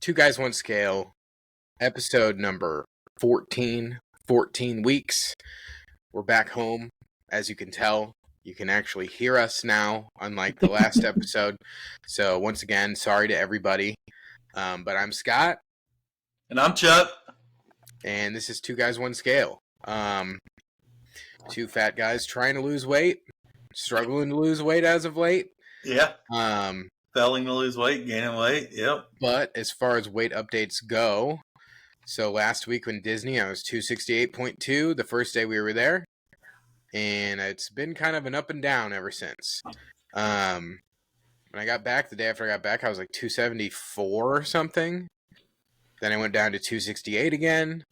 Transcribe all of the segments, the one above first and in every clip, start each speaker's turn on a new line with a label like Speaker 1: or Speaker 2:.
Speaker 1: Two Guys One Scale, episode number 14. 14 weeks. We're back home. As you can tell, you can actually hear us now, unlike the last episode. So once again, sorry to everybody. But I'm Scott.
Speaker 2: And I'm Chuck.
Speaker 1: And this is Two Guys One Scale. Two fat guys trying to lose weight, struggling to lose weight as of late.
Speaker 2: Yeah. Failing to lose weight, gaining weight. Yep.
Speaker 1: But as far as weight updates go, so last week in Disney, I was 268.2 the first day we were there. And it's been kind of an up and down ever since. When I got back, the day after I got back, I was like 274 or something. Then I went down to 268 again.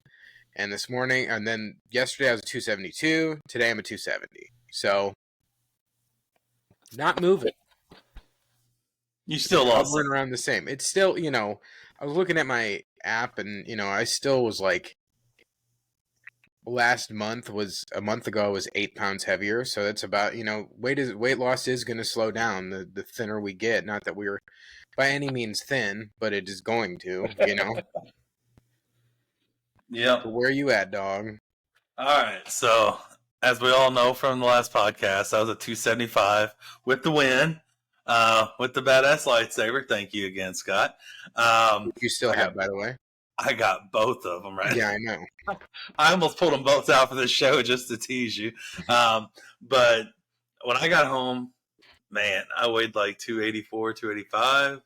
Speaker 1: And this morning, and then yesterday I was at 272. Today I'm at 270. So, not moving.
Speaker 2: You still lost.
Speaker 1: Hovering around the same. It's still, I was looking at my app and, I still was like, a month ago, I was 8 pounds heavier. So that's about, weight loss is going to slow down the thinner we get. Not that we're by any means thin, but it is going to,
Speaker 2: Yeah.
Speaker 1: So where are you at, dog?
Speaker 2: All right. So, as we all know from the last podcast, I was at 275 with the win, with the badass lightsaber. Thank you again, Scott.
Speaker 1: You still have, by the way.
Speaker 2: I got both of them, right?
Speaker 1: Yeah, I know.
Speaker 2: I almost pulled them both out for this show just to tease you. But when I got home, man, I weighed like 284, 285.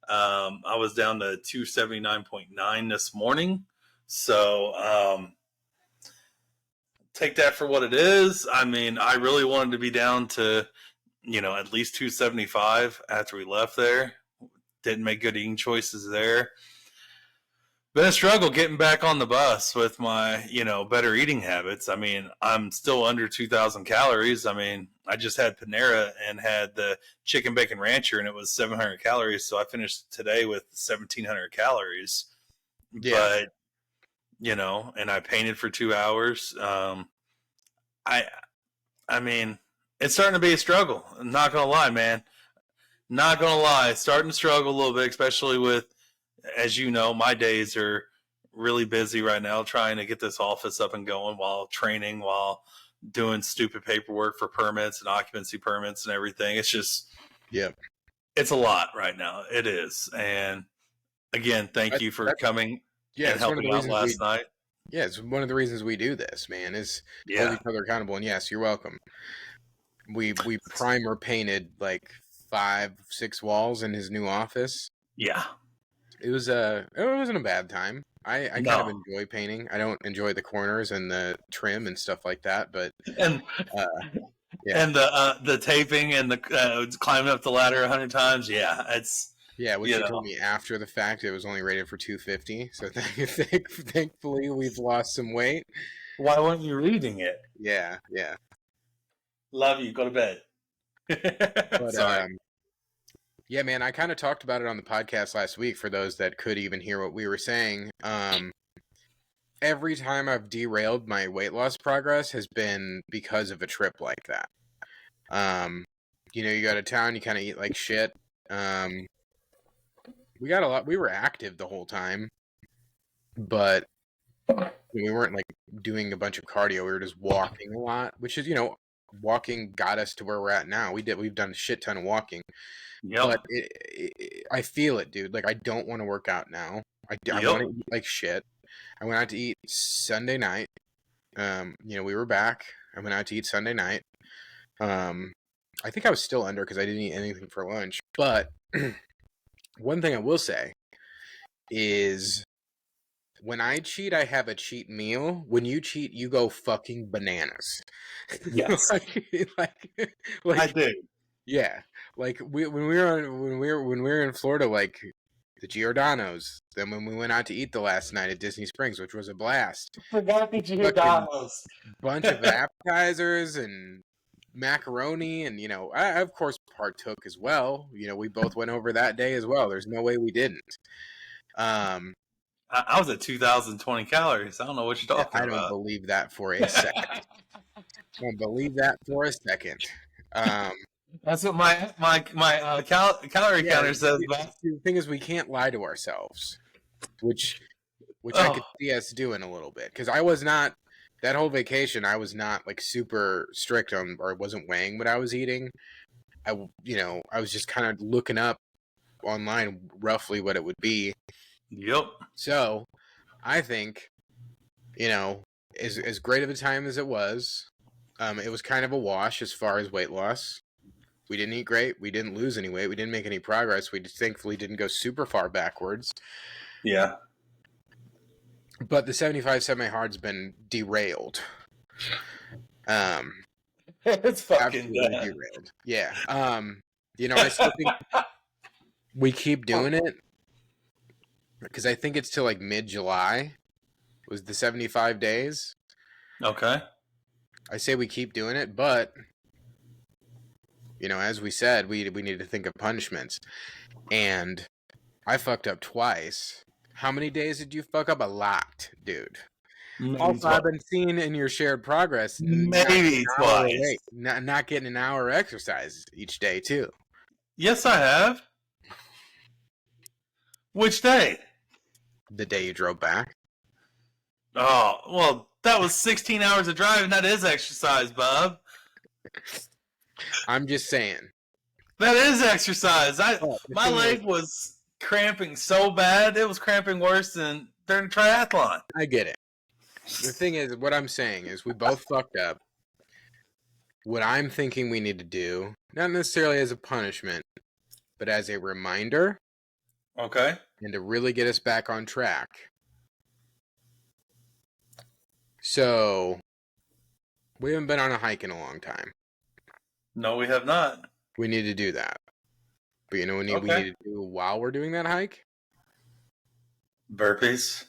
Speaker 2: I was down to 279.9 this morning. So take that for what it is. I mean, I really wanted to be down to, at least 275 after we left there. Didn't make good eating choices there. Been a struggle getting back on the bus with my, better eating habits. I mean, I'm still under 2,000 calories. I mean, I just had Panera and had the chicken bacon rancher and it was 700 calories. So I finished today with 1,700 calories.
Speaker 1: Yeah.
Speaker 2: But, and I painted for 2 hours. I mean, it's starting to be a struggle. I'm not going to lie, man. Not going to lie. Starting to struggle a little bit, especially with, as you know, my days are really busy right now trying to get this office up and going while training, while doing stupid paperwork for permits and occupancy permits and everything. It's just, it's a lot right now. It is. And again, thank you for coming and helping out last night.
Speaker 1: Yeah, it's one of the reasons we do this, man, is hold each other accountable. And yes, you're welcome. We primer painted like 5-6 walls in his new office.
Speaker 2: Yeah.
Speaker 1: It wasn't a bad time. I kind of enjoy painting. I don't enjoy the corners and the trim and stuff like that, but
Speaker 2: and the taping and the climbing up the ladder 100 times. Yeah, it's
Speaker 1: which you told me after the fact. It was only rated for 250. So thankfully we've lost some weight.
Speaker 2: Why weren't you reading it?
Speaker 1: Yeah.
Speaker 2: Love you. Go to bed.
Speaker 1: But,
Speaker 2: sorry.
Speaker 1: Yeah, man, I kind of talked about it on the podcast last week for those that could even hear what we were saying. Every time I've derailed my weight loss progress has been because of a trip like that. You go to town, you kind of eat like shit. We were active the whole time, but we weren't like doing a bunch of cardio. We were just walking a lot, which is, walking got us to where we're at now. We've done a shit ton of walking.
Speaker 2: Yep.
Speaker 1: But I feel it, dude. Like, I don't want to work out now. I want to eat like shit. I went out to eat Sunday night. We were back. I went out to eat Sunday night. I think I was still under because I didn't eat anything for lunch. But one thing I will say is when I cheat, I have a cheat meal. When you cheat, you go fucking bananas.
Speaker 2: Yes.
Speaker 1: like
Speaker 2: I do.
Speaker 1: Yeah, like when we were in Florida, like the Giordano's. Then when we went out to eat the last night at Disney Springs, which was a blast.
Speaker 2: Forgot the Giordano's.
Speaker 1: Bunch of appetizers and macaroni, and I of course partook as well. We both went over that day as well. There's no way we didn't.
Speaker 2: I was at 2,020 calories. I don't know what you're talking about.
Speaker 1: I don't believe that for a second. I don't believe that for a second.
Speaker 2: That's what my calorie counter says, man.
Speaker 1: The thing is, we can't lie to ourselves, which I could see us doing a little bit, because I was not that whole vacation. I was not like super strict on, or I wasn't weighing what I was eating. I was just kind of looking up online roughly what it would be.
Speaker 2: Yep.
Speaker 1: So I think, as great of a time as it was kind of a wash as far as weight loss. We didn't eat great. We didn't lose any weight. We didn't make any progress. We just thankfully didn't go super far backwards.
Speaker 2: Yeah.
Speaker 1: But the 75 semi-hard's been derailed.
Speaker 2: It's fucking
Speaker 1: derailed. Yeah. I still think we keep doing it, because I think it's till like mid-July was the 75 days.
Speaker 2: Okay.
Speaker 1: I say we keep doing it, but as we said, we need to think of punishments. And I fucked up twice. How many days did you fuck up? A lot, dude. Also, I've been seeing in your shared progress,
Speaker 2: maybe twice.
Speaker 1: Not getting an hour exercise each day, too.
Speaker 2: Yes, I have. Which day?
Speaker 1: The day you drove back.
Speaker 2: Oh, well, that was 16 hours of driving. That is exercise, Bob.
Speaker 1: I'm just saying.
Speaker 2: That is exercise. My leg was cramping so bad, it was cramping worse than during a triathlon.
Speaker 1: I get it. The thing is, what I'm saying is we both fucked up. What I'm thinking we need to do, not necessarily as a punishment, but as a reminder.
Speaker 2: Okay.
Speaker 1: And to really get us back on track. So, we haven't been on a hike in a long time.
Speaker 2: No, we have not.
Speaker 1: We need to do that. But we need to do while we're doing that hike?
Speaker 2: Burpees.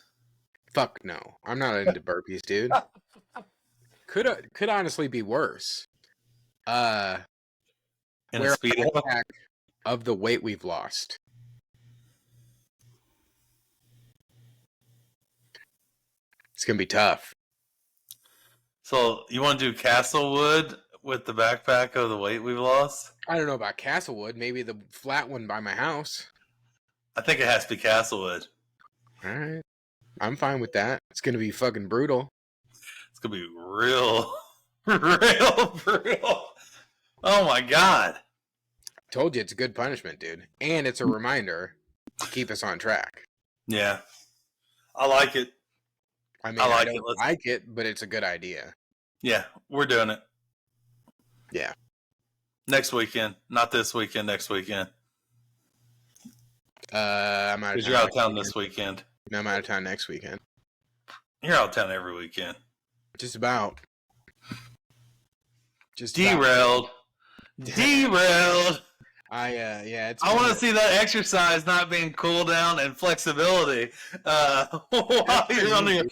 Speaker 1: Fuck no. I'm not into burpees, dude. Could honestly be worse.
Speaker 2: In a speedo
Speaker 1: of the weight we've lost. It's gonna be tough.
Speaker 2: So you want to do Castlewood with the backpack of the weight we've lost?
Speaker 1: I don't know about Castlewood. Maybe the flat one by my house.
Speaker 2: I think it has to be Castlewood.
Speaker 1: All right. I'm fine with that. It's going to be fucking brutal.
Speaker 2: It's going to be real brutal. Oh my God.
Speaker 1: Told you it's a good punishment, dude. And it's a reminder to keep us on track.
Speaker 2: Yeah. I like it.
Speaker 1: I mean, I don't like it, but it's a good idea.
Speaker 2: Yeah, we're doing it.
Speaker 1: Yeah.
Speaker 2: Next weekend. Not this weekend, next weekend.
Speaker 1: I'm out of town.
Speaker 2: Because you're out of town this weekend.
Speaker 1: No, I'm out of town next weekend.
Speaker 2: You're out of town every weekend.
Speaker 1: Just about.
Speaker 2: Derailed. Derailed.
Speaker 1: I
Speaker 2: want to see that exercise not being cool down and flexibility while you're on your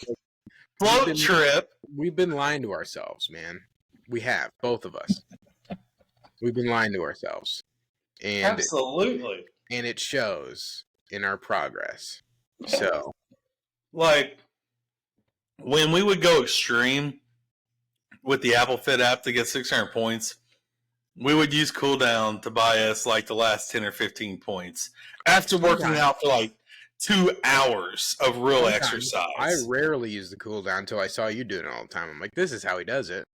Speaker 2: float trip.
Speaker 1: We've been lying to ourselves, man. We have, both of us. We've been lying to ourselves. And
Speaker 2: absolutely.
Speaker 1: And it shows in our progress. So,
Speaker 2: like, when we would go extreme with the Apple Fit app to get 600 points, we would use cooldown to buy us like the last 10 or 15 points after working out for like 2 hours of real exercise.
Speaker 1: I rarely use the cooldown until I saw you doing it all the time. I'm like, this is how he does it.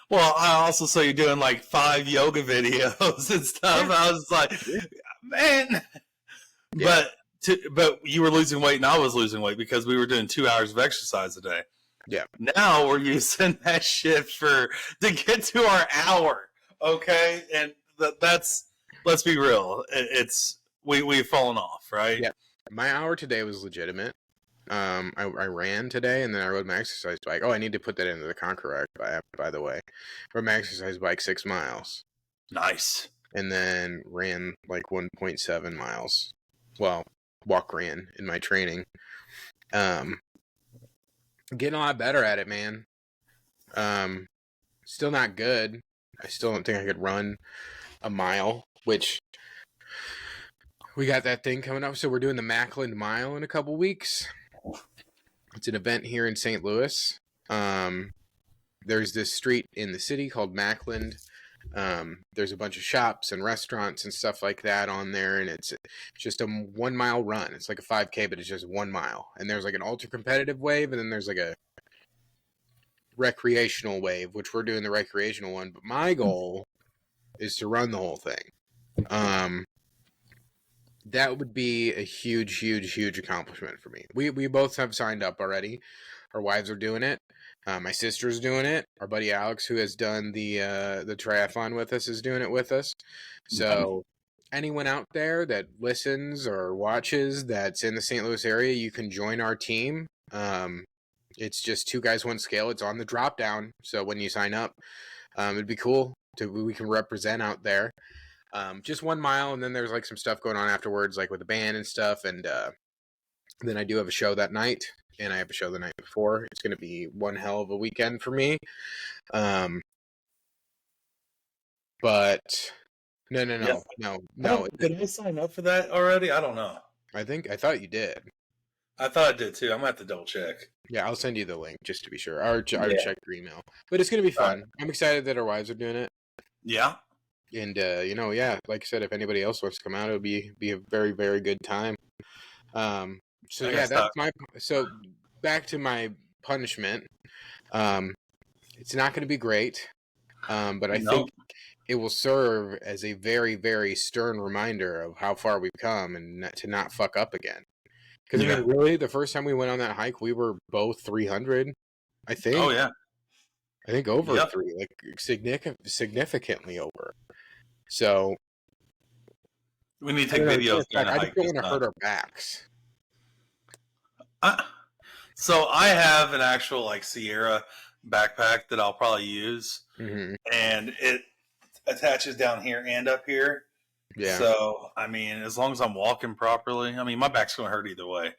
Speaker 2: Well, I also saw you doing like 5 yoga videos and stuff. I was like, man. Yeah. But you were losing weight and I was losing weight because we were doing 2 hours of exercise a day.
Speaker 1: Yeah.
Speaker 2: Now we're using that shit to get to our hour. Okay, and that's, let's be real. We've fallen off, right?
Speaker 1: Yeah. My hour today was legitimate. I ran today, and then I rode my exercise bike. Oh, I need to put that into the Conqueror app, by the way. Rode my exercise bike 6 miles.
Speaker 2: Nice.
Speaker 1: And then ran like 1.7 miles. Well, ran in my training. Getting a lot better at it, man. Still not good. I still don't think I could run a mile, which we got that thing coming up. So we're doing the Mackland Mile in a couple weeks. It's an event here in St. Louis. There's this street in the city called Mackland. There's a bunch of shops and restaurants and stuff like that on there, and it's just a 1 mile run. It's like a 5K, but it's just 1 mile. And there's like an ultra competitive wave, and then there's like a recreational wave, which we're doing the recreational one. But my goal is to run the whole thing. That would be a huge, huge, huge accomplishment for me. We both have signed up already. Our wives are doing it. My sister's doing it. Our buddy Alex, who has done the triathlon with us, is doing it with us. So anyone out there that listens or watches that's in the St. Louis area, you can join our team. It's just 2 guys, 1 scale. It's on the drop down. So when you sign up, it'd be cool we can represent out there. Just 1 mile, and then there's like some stuff going on afterwards, like with the band and stuff. And then I do have a show that night, and I have a show the night before. It's going to be one hell of a weekend for me. But no.
Speaker 2: Did I sign up for that already? I don't know.
Speaker 1: I thought you did.
Speaker 2: I thought I did too. I'm gonna have to double check.
Speaker 1: Yeah, I'll send you the link just to be sure. I would check your email. But it's going to be fun. I'm excited that our wives are doing it.
Speaker 2: Yeah.
Speaker 1: And, like I said, if anybody else wants to come out, it'll be a very, very good time. So back to my punishment. It's not going to be great, but I think it will serve as a very, very stern reminder of how far we've come and to not fuck up again. Because, I mean, really, the first time we went on that hike, we were both 300, I think.
Speaker 2: Oh, yeah.
Speaker 1: I think over 3, like significantly over. So
Speaker 2: we need to take videos.
Speaker 1: I just don't want to hurt our backs.
Speaker 2: So I have an actual like Sierra backpack that I'll probably use, and it attaches down here and up here. Yeah. So I mean, as long as I'm walking properly, I mean, my back's going to hurt either way.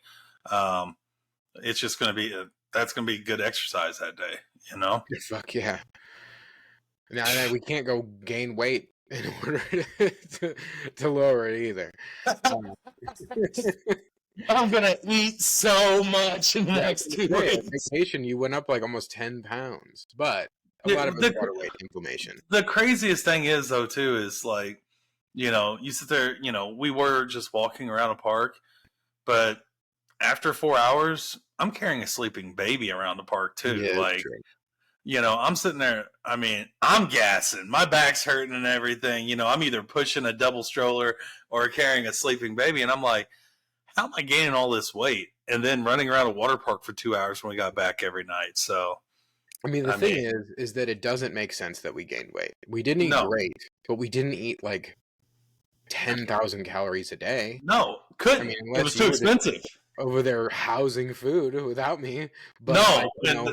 Speaker 2: It's just going to be that's going to be good exercise that day, you know.
Speaker 1: Fuck yeah. Now we can't go gain weight in order to lower it either.
Speaker 2: I'm gonna eat so much in the next 2 days.
Speaker 1: Vacation, you went up like almost 10 pounds, but a lot of it's water weight inflammation.
Speaker 2: The craziest thing is though too is like, you sit there, we were just walking around a park, but after 4 hours, I'm carrying a sleeping baby around the park too. Yeah, like. True. I'm sitting there, I mean, I'm gassing. My back's hurting and everything. I'm either pushing a double stroller or carrying a sleeping baby. And I'm like, how am I gaining all this weight? And then running around a water park for 2 hours when we got back every night. So,
Speaker 1: I mean, the thing is that it doesn't make sense that we gained weight. We didn't eat great, but we didn't eat like 10,000 calories a day.
Speaker 2: No, couldn't. I mean, it was too expensive.
Speaker 1: Over there housing food without me.
Speaker 2: But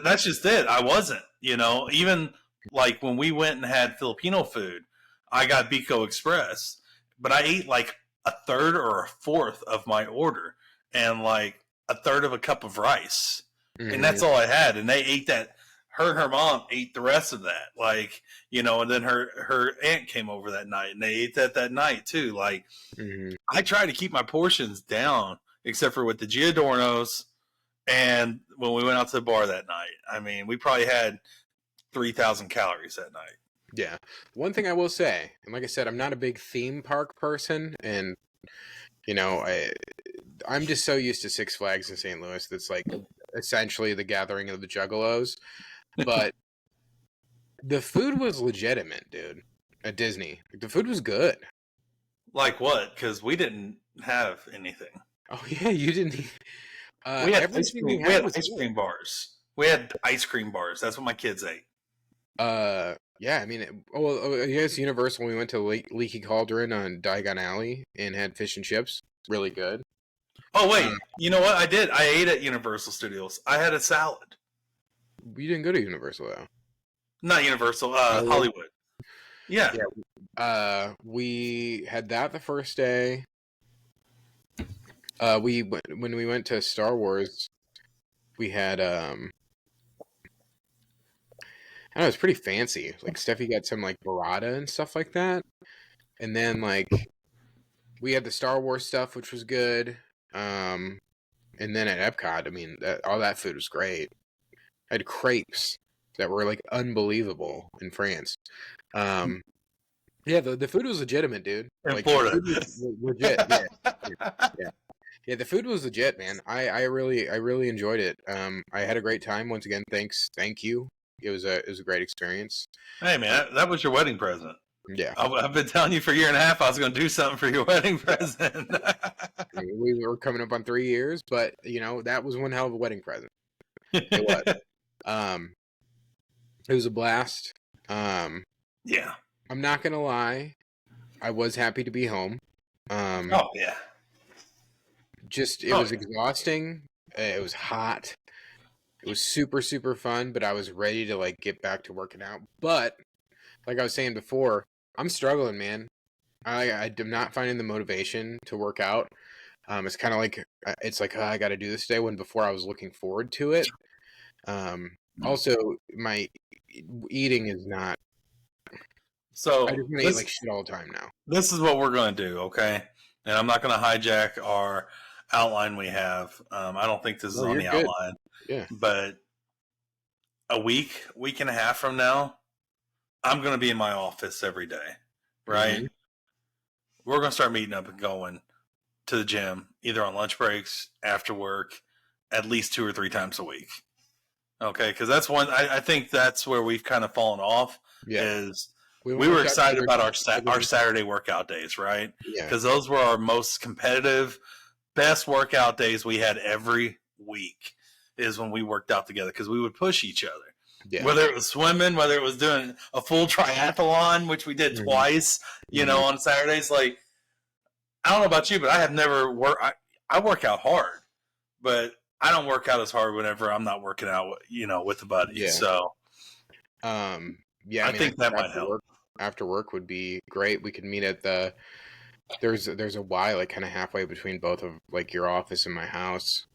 Speaker 2: that's just it. I wasn't, even like when we went and had Filipino food, I got Biko Express, but I ate like a third or a fourth of my order and like a third of a cup of rice. And that's all I had. And they ate that. Her and her mom ate the rest of that. Like, and then her aunt came over that night and they ate that night too. Like, I try to keep my portions down. Except for with the Giordano's and when we went out to the bar that night. I mean, we probably had 3,000 calories that night.
Speaker 1: Yeah. One thing I will say, and like I said, I'm not a big theme park person. And, I'm just so used to Six Flags in St. Louis. That's like essentially the gathering of the Juggalos. But the food was legitimate, dude, at Disney. The food was good.
Speaker 2: Like what? Because we didn't have anything.
Speaker 1: Oh yeah, you didn't.
Speaker 2: We had ice cream bars. We had ice cream bars. That's what my kids ate.
Speaker 1: Yeah. I mean, yes, Universal. We went to Leaky Cauldron on Diagon Alley and had fish and chips. Really good.
Speaker 2: Oh wait, you know what? I did. I ate at Universal Studios. I had a salad.
Speaker 1: You didn't go to Universal though.
Speaker 2: Not Universal. Hollywood. Yeah.
Speaker 1: We had that the first day. When we went to Star Wars, we had I don't know, it was pretty fancy. Like Steffi got some like burrata and stuff like that, and then like we had the Star Wars stuff, which was good. And then at Epcot, I mean, all that food was great. I had crepes that were like unbelievable in France. Yeah, the food was legitimate, dude.
Speaker 2: in
Speaker 1: Like the
Speaker 2: Florida.
Speaker 1: food was legit. Yeah, yeah, yeah. The food was legit, man. I really enjoyed it. I had a great time. Once again, thank you. It was a great experience.
Speaker 2: Hey man, that was your wedding present.
Speaker 1: Yeah,
Speaker 2: I've been telling you for a year and a half I was going to do something for your wedding present.
Speaker 1: I mean, we were coming up on 3 years, but you know that was one hell of a wedding present. It was. Um, it was a blast.
Speaker 2: Yeah.
Speaker 1: I'm not gonna lie, I was happy to be home.
Speaker 2: Oh yeah.
Speaker 1: Just it
Speaker 2: Oh
Speaker 1: was exhausting. It was hot. It was super super fun, but I was ready to like get back to working out. But like I was saying before, I'm struggling, man. I'm not finding the motivation to work out. It's kind of like it's like I got to do this today. When before I was looking forward to it. Also, my eating is not.
Speaker 2: So
Speaker 1: I just want to eat like shit all the time now.
Speaker 2: this is what we're going to do, okay? And I'm not going to hijack our outline we have. I don't think this is
Speaker 1: No,
Speaker 2: on
Speaker 1: you're
Speaker 2: the
Speaker 1: good.
Speaker 2: outline,
Speaker 1: Yeah.
Speaker 2: but a week and a half from now, I'm going to be in my office every day, right?
Speaker 1: Mm-hmm.
Speaker 2: We're going to start meeting up and going to the gym either on lunch breaks, after work, at least 2 or 3 times a week. Okay, because that's one. I think that's where we've kind of fallen off.
Speaker 1: Yeah.
Speaker 2: Is we
Speaker 1: went
Speaker 2: were
Speaker 1: worked out
Speaker 2: excited
Speaker 1: together.
Speaker 2: about our Saturday workout days, right?
Speaker 1: Yeah.
Speaker 2: Because those were our most competitive, best workout days we had every week. Is when we worked out together because we would push each other.
Speaker 1: Yeah.
Speaker 2: Whether it was swimming, whether it was doing a full triathlon, which we did twice, you know, on Saturdays. Like, I don't know about you, but I have never I work out hard, but I don't work out as hard whenever I'm not working out, you know, with the buddies.
Speaker 1: Yeah.
Speaker 2: So,
Speaker 1: yeah,
Speaker 2: I think that might help.
Speaker 1: After work would be great. We could meet at the there's a Y like kind of halfway between both of like your office and my house.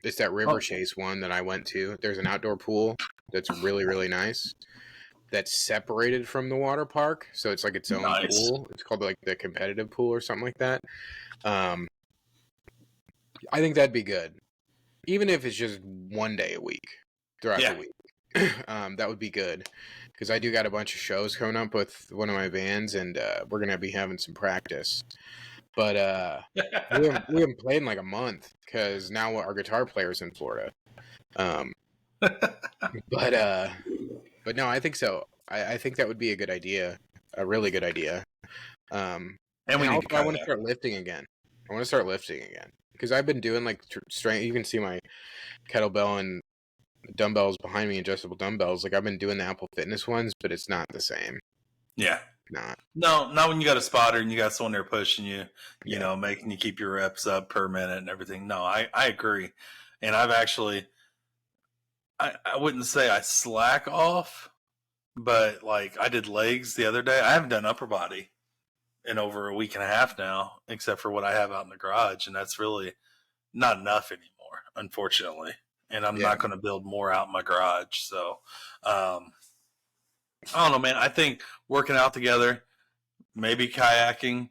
Speaker 1: It's that River Chase one that I went to. There's an outdoor pool that's really really nice. That's separated from the water park, so it's like its own pool. It's called like the competitive pool or something like that. I think that'd be good, even if it's just one day a week throughout the week. That would be good because I do got a bunch of shows coming up with one of my bands, and we're gonna be having some practice. But we haven't played in like a month because now our guitar player's in Florida. But no, I think so. I think that would be a good idea, a really good idea. And
Speaker 2: we need
Speaker 1: I want to start lifting again. Because I've been doing like strength. You can see my kettlebell and dumbbells behind me, adjustable dumbbells. Like I've been doing the Apple Fitness ones, but it's not the same.
Speaker 2: Yeah. Not when you got a spotter and you got someone there pushing you, you know, making you keep your reps up per minute and everything. No, I agree. And I've actually, I wouldn't say I slack off, but like I did legs the other day. I haven't done upper body in over a week and a half now, except for what I have out in the garage. And that's really not enough anymore, unfortunately. And I'm not going to build more out in my garage. So, I don't know, man. I think working out together, maybe kayaking,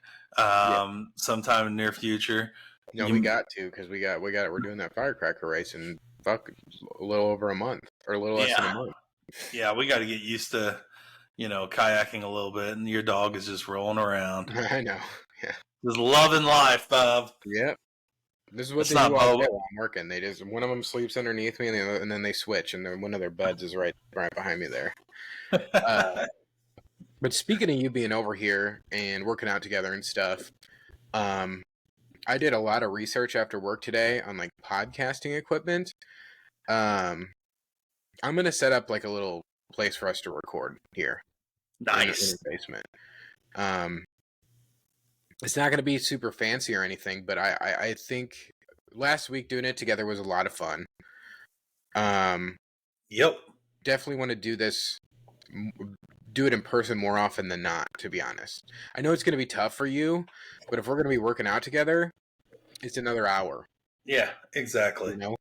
Speaker 2: sometime in the near future.
Speaker 1: No, we got to because we're doing that firecracker race in a little over a month or a little less than a month.
Speaker 2: Yeah, we got to get used to, you know, kayaking a little bit, and your dog is just rolling around.
Speaker 1: I know. Yeah.
Speaker 2: Just loving life, Bob.
Speaker 1: Yep. This is what they do all day while I'm working. They just one of them sleeps underneath me, and then they switch, and then one of their buds is right behind me there. But speaking of you being over here and working out together and stuff, I did a lot of research after work today on like podcasting equipment. I'm gonna set up like a little place for us to record here.
Speaker 2: Nice.
Speaker 1: In the basement. It's not gonna be super fancy or anything, but I think last week doing it together was a lot of fun.
Speaker 2: Yep.
Speaker 1: Definitely want to do it in person more often than not, to be honest. I know it's going to be tough for you, but if we're going to be working out together, it's another hour.
Speaker 2: Yeah, exactly.
Speaker 1: You know?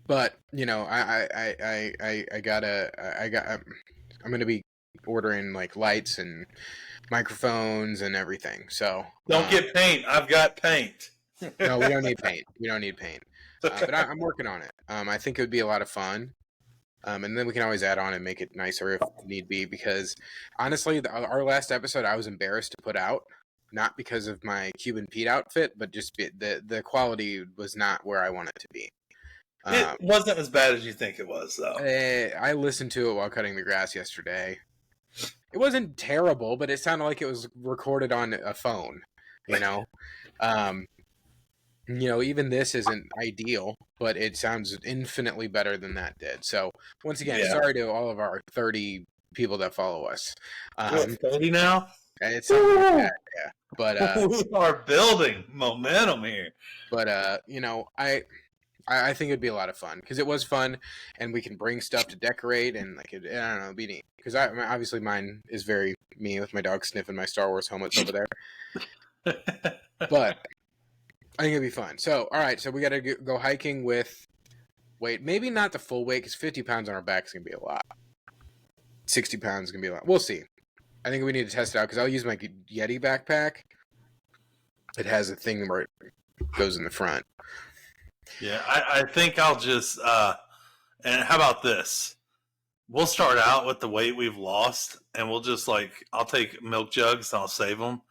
Speaker 1: But, you know, I'm going to be ordering like lights and microphones and everything. So
Speaker 2: don't get paint. I've got paint.
Speaker 1: No, we don't need paint. But I'm working on it. I think it would be a lot of fun. And then we can always add on and make it nicer if need be. Because honestly, our last episode, I was embarrassed to put out, not because of my Cuban Pete outfit, but just the quality was not where I want it to be.
Speaker 2: It wasn't as bad as you think it was, though.
Speaker 1: I listened to it while cutting the grass yesterday. It wasn't terrible, but it sounded like it was recorded on a phone. You know, even this isn't ideal, but it sounds infinitely better than that did. So once again, sorry to all of our 30 people that follow us.
Speaker 2: 30 now?
Speaker 1: It's something like that, yeah. But
Speaker 2: we are building momentum here.
Speaker 1: But I think it'd be a lot of fun because it was fun, and we can bring stuff to decorate, and I don't know, it'd be neat. Because obviously mine is very me with my dog sniffing my Star Wars helmets over there. But I think it'd be fun. So, all right, so we got to go hiking with weight. Maybe not the full weight because 50 pounds on our back is gonna be a lot. 60 pounds is gonna be a lot. We'll see. I think we need to test it out because I'll use my Yeti backpack. It has a thing where it goes in the front.
Speaker 2: Yeah, I think I'll just and how about this? We'll start out with the weight we've lost, and we'll just I'll take milk jugs and I'll save them,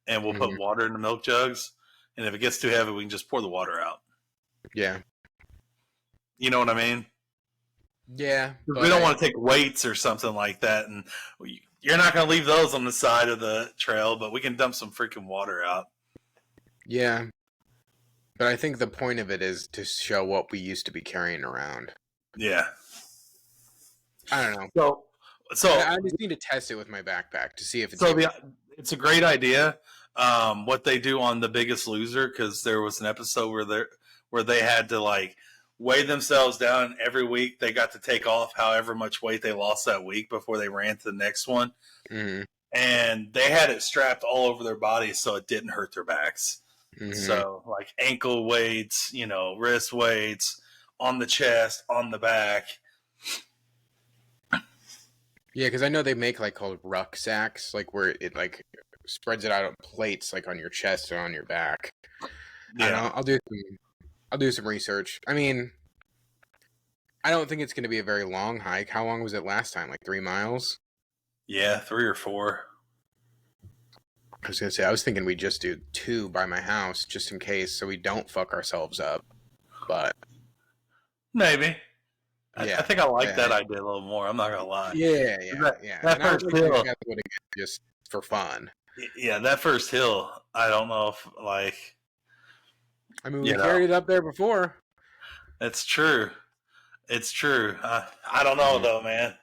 Speaker 2: and we'll put water in the milk jugs, and if it gets too heavy, we can just pour the water out.
Speaker 1: Yeah.
Speaker 2: You know what I mean?
Speaker 1: Yeah.
Speaker 2: We don't want to take weights or something like that, and you're not going to leave those on the side of the trail, but we can dump some freaking water out.
Speaker 1: Yeah. But I think the point of it is to show what we used to be carrying around.
Speaker 2: Yeah.
Speaker 1: I don't know.
Speaker 2: So
Speaker 1: I just need to test it with my backpack to see if it's.
Speaker 2: It's a great idea. What they do on The Biggest Loser, because there was an episode where they had to weigh themselves down every week. They got to take off however much weight they lost that week before they ran to the next one, and they had it strapped all over their bodies so it didn't hurt their backs. So ankle weights, wrist weights, on the chest, on the back.
Speaker 1: Yeah, because I know they make called rucksacks, where it spreads it out on plates on your chest and on your back. Yeah, I'll do some research. I mean, I don't think it's going to be a very long hike. How long was it last time? 3 miles?
Speaker 2: Yeah, 3 or 4.
Speaker 1: I was going to say, I was thinking we'd just do 2 by my house just in case so we don't fuck ourselves up. But
Speaker 2: maybe. Yeah. I think I like that idea a little more. I'm not going to lie.
Speaker 1: Yeah.
Speaker 2: That first hill.
Speaker 1: Just for fun.
Speaker 2: Yeah, that first hill, I don't know if
Speaker 1: I mean, we carried it up there before.
Speaker 2: It's true. It's true. I don't know though, man.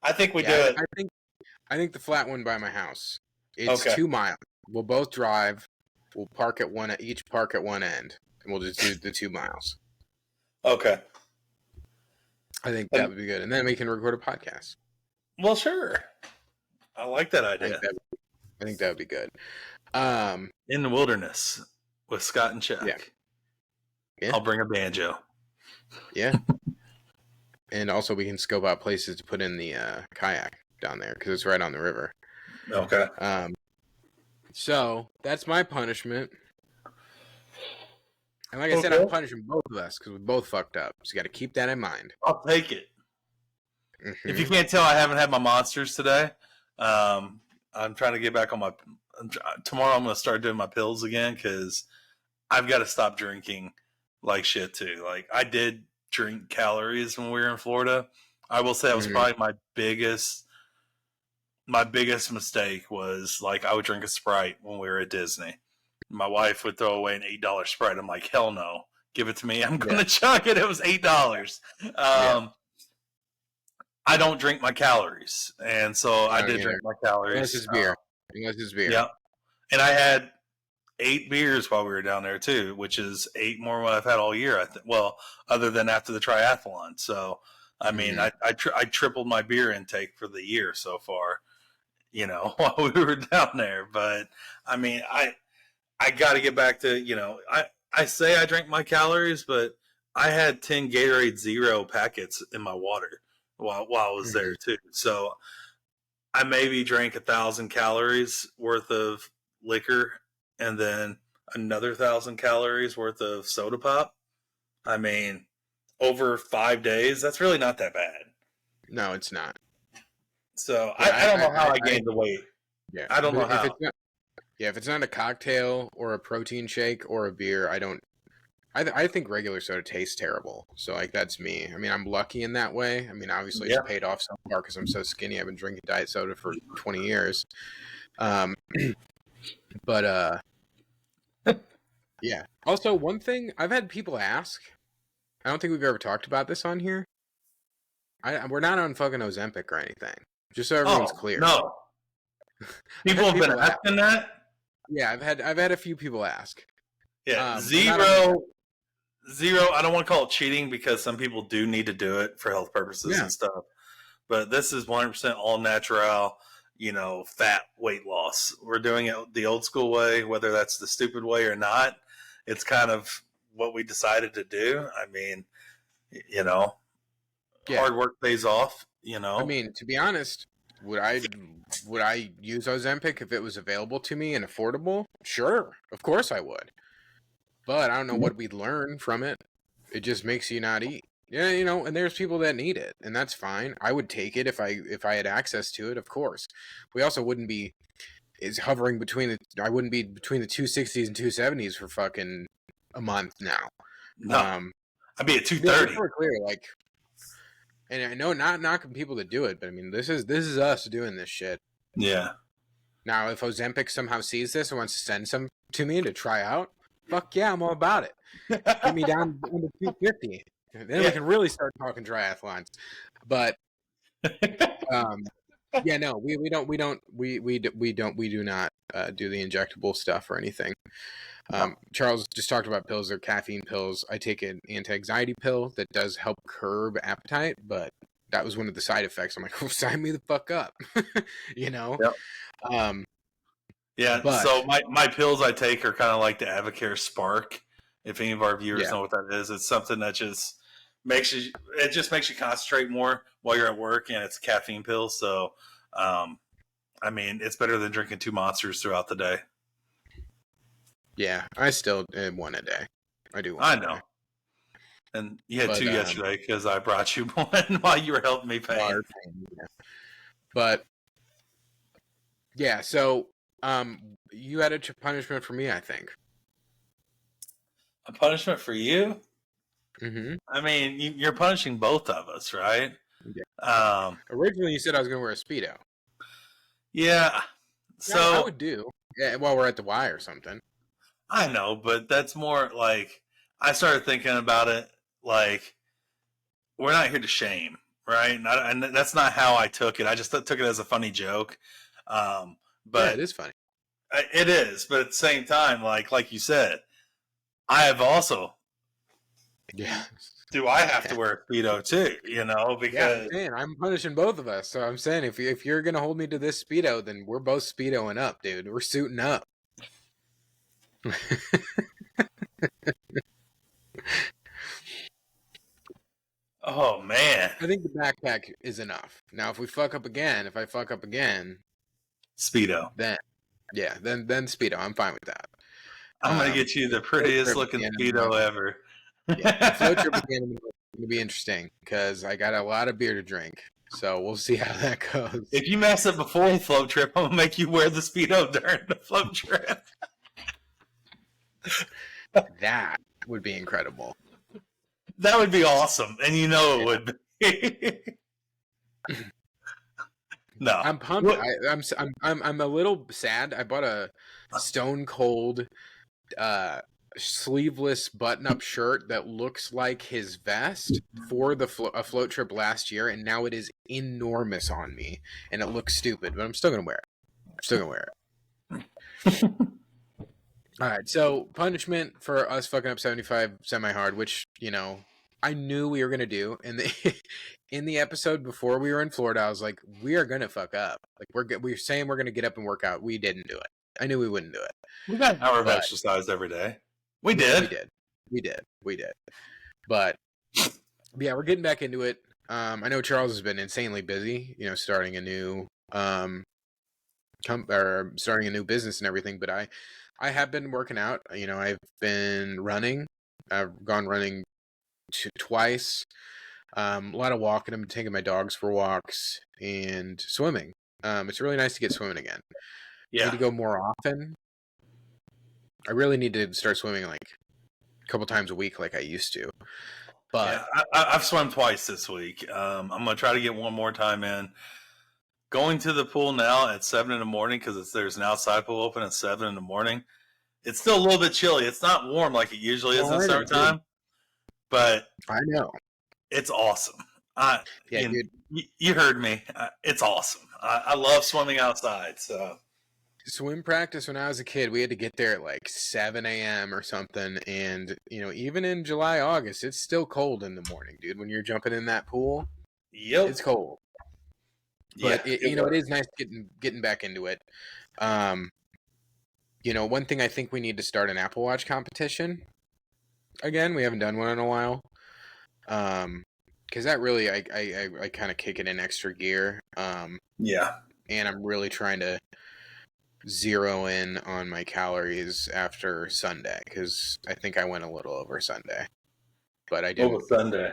Speaker 2: I think we do it.
Speaker 1: I think the flat one by my house. It's 2 miles. We'll both drive. We'll park at each park at one end, and we'll just do the 2 miles.
Speaker 2: Okay.
Speaker 1: I think that would be good, and then we can record a podcast.
Speaker 2: Well, sure. I like that idea.
Speaker 1: I think that would be good.
Speaker 2: In the wilderness with Scott and Chuck.
Speaker 1: Yeah.
Speaker 2: I'll bring a banjo.
Speaker 1: Yeah. And also we can scope out places to put in the kayak down there because it's right on the river.
Speaker 2: Okay.
Speaker 1: So that's my punishment. And like I said, I'm punishing both of us because we both fucked up. So you got to keep that in mind.
Speaker 2: I'll take it. Mm-hmm. If you can't tell, I haven't had my monsters today. I'm trying to get back on my. Tomorrow I'm going to start doing my pills again because I've got to stop drinking like shit too. I did drink calories when we were in Florida. I will say that was probably my biggest mistake was I would drink a Sprite when we were at Disney. My wife would throw away an $8 Sprite. I'm like, hell no, give it to me. I'm going to chug it. It was $8. I don't drink my calories, and so I did drink my calories.
Speaker 1: Unless it's beer.
Speaker 2: Yeah, and I had 8 beers while we were down there too, which is 8 more than what I've had all year. Other than after the triathlon. So, I mean, I tripled my beer intake for the year so far. While we were down there, but I mean, I got to get back to I say I drink my calories, but I had 10 Gatorade Zero packets in my water while I was there too. So I maybe drank 1,000 calories worth of liquor and then another 1,000 calories worth of soda pop. I mean, over 5 days, that's really not that bad.
Speaker 1: No, it's not.
Speaker 2: So I don't know how I gained the weight.
Speaker 1: Yeah,
Speaker 2: I don't know
Speaker 1: if
Speaker 2: how.
Speaker 1: if it's not a cocktail or a protein shake or a beer, I don't. I think regular soda tastes terrible. So like that's me. I mean, I'm lucky in that way. I mean, obviously it's
Speaker 2: Yeah.
Speaker 1: paid off so far because I'm so skinny. I've been drinking diet soda for 20 years. Um, but yeah. Also, one thing I've had people ask. I don't think we've ever talked about this on here. We're not on fucking Ozempic or anything. Just so everyone's
Speaker 2: Oh
Speaker 1: clear.
Speaker 2: no. People have been asking that.
Speaker 1: Yeah, I've had a few people ask.
Speaker 2: Yeah, zero. I don't want to call it cheating because some people do need to do it for health purposes and stuff. But this is 100% all natural, fat weight loss. We're doing it the old school way, whether that's the stupid way or not. It's kind of what we decided to do. I mean, hard work pays off.
Speaker 1: I mean, to be honest, would I use Ozempic if it was available to me and affordable? Sure, of course I would. But I don't know what we'd learn from it. It just makes you not eat. Yeah, and there's people that need it, and that's fine. I would take it if I had access to it, of course. We also wouldn't be hovering between I wouldn't be between the 260s and 270s for fucking a month now.
Speaker 2: No, I'd be at 230.
Speaker 1: Yeah, clear, like, and I know not knocking people to do it, but I mean this is us doing this shit.
Speaker 2: Yeah.
Speaker 1: Now, if Ozempic somehow sees this and wants to send some to me to try out, fuck yeah, I'm all about it. Get me down under 250. Then we can really start talking triathlons. But yeah, no, we do not do the injectable stuff or anything. Charles just talked about pills. They're caffeine pills. I take an anti-anxiety pill that does help curb appetite, but that was one of the side effects. I'm like, oh, sign me the fuck up.
Speaker 2: Yep. Yeah.
Speaker 1: But,
Speaker 2: so my pills I take are kind of like the Avocare Spark. If any of our viewers know what that is, it's something that just makes you concentrate more while you're at work, and it's a caffeine pill. So, I mean, it's better than drinking 2 Monsters throughout the day.
Speaker 1: Yeah, I still one a day. I do.
Speaker 2: I know. And you had 2 yesterday because I brought you one while you were helping me pay.
Speaker 1: But yeah, so you had a punishment for me, I think.
Speaker 2: A punishment for you?
Speaker 1: Mm-hmm.
Speaker 2: I mean, you're punishing both of us, right?
Speaker 1: Yeah. Originally, you said I was going to wear a Speedo.
Speaker 2: Yeah. So
Speaker 1: I would do. Yeah, while we're at the Y or something.
Speaker 2: I know, but that's more like I started thinking about it. Like, we're not here to shame, right? And that's not how I took it. I just took it as a funny joke. But
Speaker 1: yeah, it is funny.
Speaker 2: It is, but at the same time, like you said, I have also.
Speaker 1: Yeah.
Speaker 2: Do I have to wear a Speedo too? Because
Speaker 1: I'm punishing both of us. So I'm saying if you're gonna hold me to this Speedo, then we're both Speedoing up, dude. We're suiting up.
Speaker 2: Oh man,
Speaker 1: I think the backpack is enough. Now, if I fuck up again,
Speaker 2: Speedo.
Speaker 1: Then Speedo. I'm fine with that.
Speaker 2: I'm gonna get you the prettiest looking Speedo ever.
Speaker 1: Yeah, the float trip again is gonna be interesting because I got a lot of beer to drink. So we'll see how that goes.
Speaker 2: If you mess up before the float trip, I'm gonna make you wear the Speedo during the float trip.
Speaker 1: That would be incredible.
Speaker 2: That would be awesome, and it would be. No,
Speaker 1: I'm pumped. I'm a little sad. I bought a Stone Cold sleeveless button-up shirt that looks like his vest for a float trip last year, and now it is enormous on me, and it looks stupid, but I'm still gonna wear it. All right, so punishment for us fucking up 75 semi-hard, which I knew we were gonna do. And in the episode before we were in Florida, I was like, we are gonna fuck up. Like we're saying we're gonna get up and work out. We didn't do it. I knew we wouldn't do it.
Speaker 2: We got an hour of exercise every day. We did.
Speaker 1: But yeah, we're getting back into it. I know Charles has been insanely busy, starting a new starting a new business and everything. But I have been working out. I've been running. I've gone running twice. A lot of walking. I'm taking my dogs for walks and swimming. It's really nice to get swimming again. I need to go more often. I really need to start swimming like a couple times a week like I used to. But
Speaker 2: yeah, I've swum twice this week. I'm gonna try to get one more time in. Going to the pool now at 7 in the morning because there's an outside pool open at 7 in the morning. It's still a little bit chilly. It's not warm like it usually is in summertime, but
Speaker 1: I know
Speaker 2: it's awesome.
Speaker 1: dude.
Speaker 2: You heard me. It's awesome. I love swimming outside. So
Speaker 1: swim practice when I was a kid, we had to get there at like 7 a.m. or something. And, even in July, August, it's still cold in the morning, dude. When you're jumping in that pool, it's cold. But, it is nice getting back into it. One thing I think we need to start an Apple Watch competition. Again, we haven't done one in a while. Because that really, I kind of kick it in extra gear. And I'm really trying to zero in on my calories after Sunday because I think I went a little over Sunday, but I didn't.
Speaker 2: What was Sunday?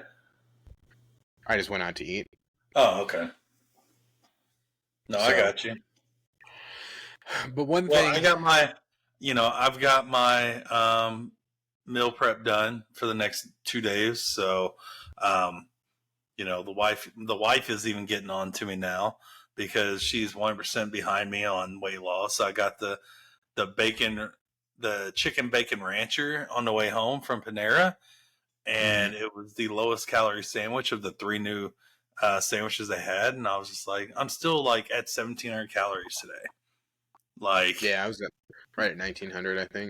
Speaker 1: I just went out to eat.
Speaker 2: Oh, okay. No, I got you.
Speaker 1: But one thing,
Speaker 2: I got my, I've got my meal prep done for the next 2 days. So, the wife is even getting on to me now because she's 100% behind me on weight loss. I got the chicken bacon rancher on the way home from Panera, and it was the lowest calorie sandwich of the 3 new sandwiches they had, and I was just like, I'm still like at 1,700 calories today. Like,
Speaker 1: yeah, I was right at 1,900, I think.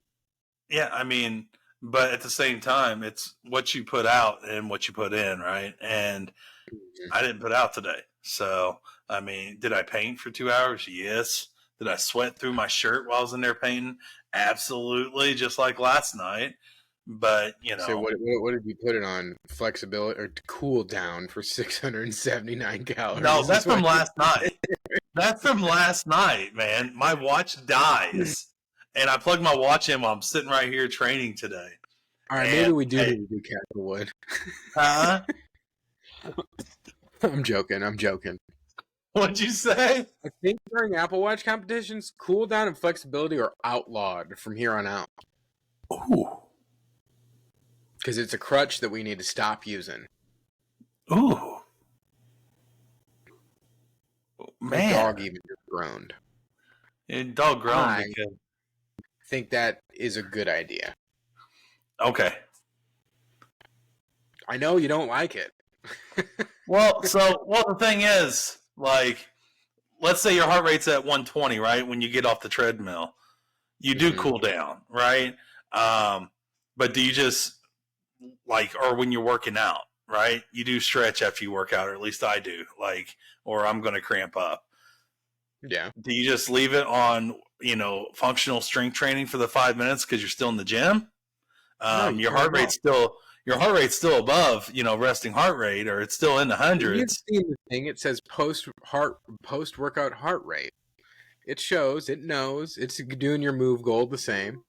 Speaker 2: Yeah, I mean, but at the same time, it's what you put out and what you put in, right? And I didn't put out today, so I mean, did I paint for 2 hours? Yes. Did I sweat through my shirt while I was in there painting? Absolutely, just like last night. But
Speaker 1: So what did you put it on? Flexibility or cool down for 679 calories?
Speaker 2: No, that's from last night. That's from last night, man. My watch dies, and I plug my watch in while I'm sitting right here training today.
Speaker 1: All right, maybe we do need to do Castlewood.
Speaker 2: Huh?
Speaker 1: I'm joking.
Speaker 2: What'd you say?
Speaker 1: I think during Apple Watch competitions, cool down and flexibility are outlawed from here on out.
Speaker 2: Ooh.
Speaker 1: Because it's a crutch that we need to stop using.
Speaker 2: Ooh. Man.
Speaker 1: My dog even groaned.
Speaker 2: Your dog groaned.
Speaker 1: I think that is a good idea.
Speaker 2: Okay.
Speaker 1: I know you don't like it.
Speaker 2: Well, the thing is, like, let's say your heart rate's at 120, right? When you get off the treadmill, you do cool down, right? But do you just or when you're working out, right? You do stretch after you work out, or at least I do, or I'm going to cramp up.
Speaker 1: Yeah.
Speaker 2: Do you just leave it on, functional strength training for the 5 minutes because you're still in the gym?
Speaker 1: No,
Speaker 2: your heart rate's still above, resting heart rate, or it's still in the hundreds.
Speaker 1: You've seen the thing. It says post workout heart rate. It shows. It knows. It's doing your move goal the same.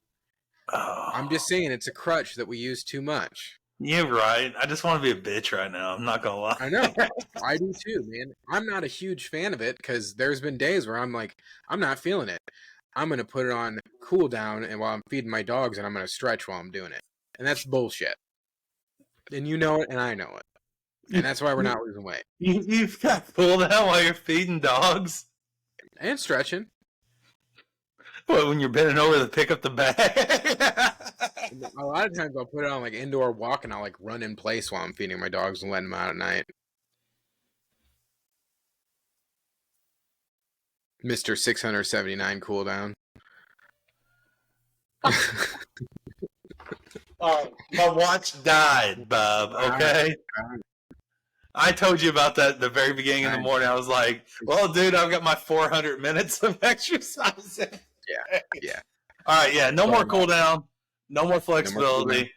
Speaker 2: Oh.
Speaker 1: I'm just saying it's a crutch that we use too much.
Speaker 2: You're right. I just want to be a bitch right now. I'm not gonna lie.
Speaker 1: I know. I do too, man. I'm not a huge fan of it because there's been days where I'm like, I'm not feeling it. I'm gonna put it on cool down, and while I'm feeding my dogs, and I'm gonna stretch while I'm doing it, and that's bullshit. And you know it, and I know it, and that's why we're not losing weight.
Speaker 2: You've got cool down while you're feeding dogs
Speaker 1: and stretching.
Speaker 2: What, when you're bending over to pick up the bag?
Speaker 1: A lot of times I'll put it on like indoor walk and I'll like run in place while I'm feeding my dogs and letting them out at night. Mr. 679 cool down.
Speaker 2: My watch died, Bob, okay? I told you about that at the very beginning of the morning. I was like, well, dude, I've got my 400 minutes of exercise.
Speaker 1: Yeah.
Speaker 2: All right, yeah, no more cool down. No more flexibility.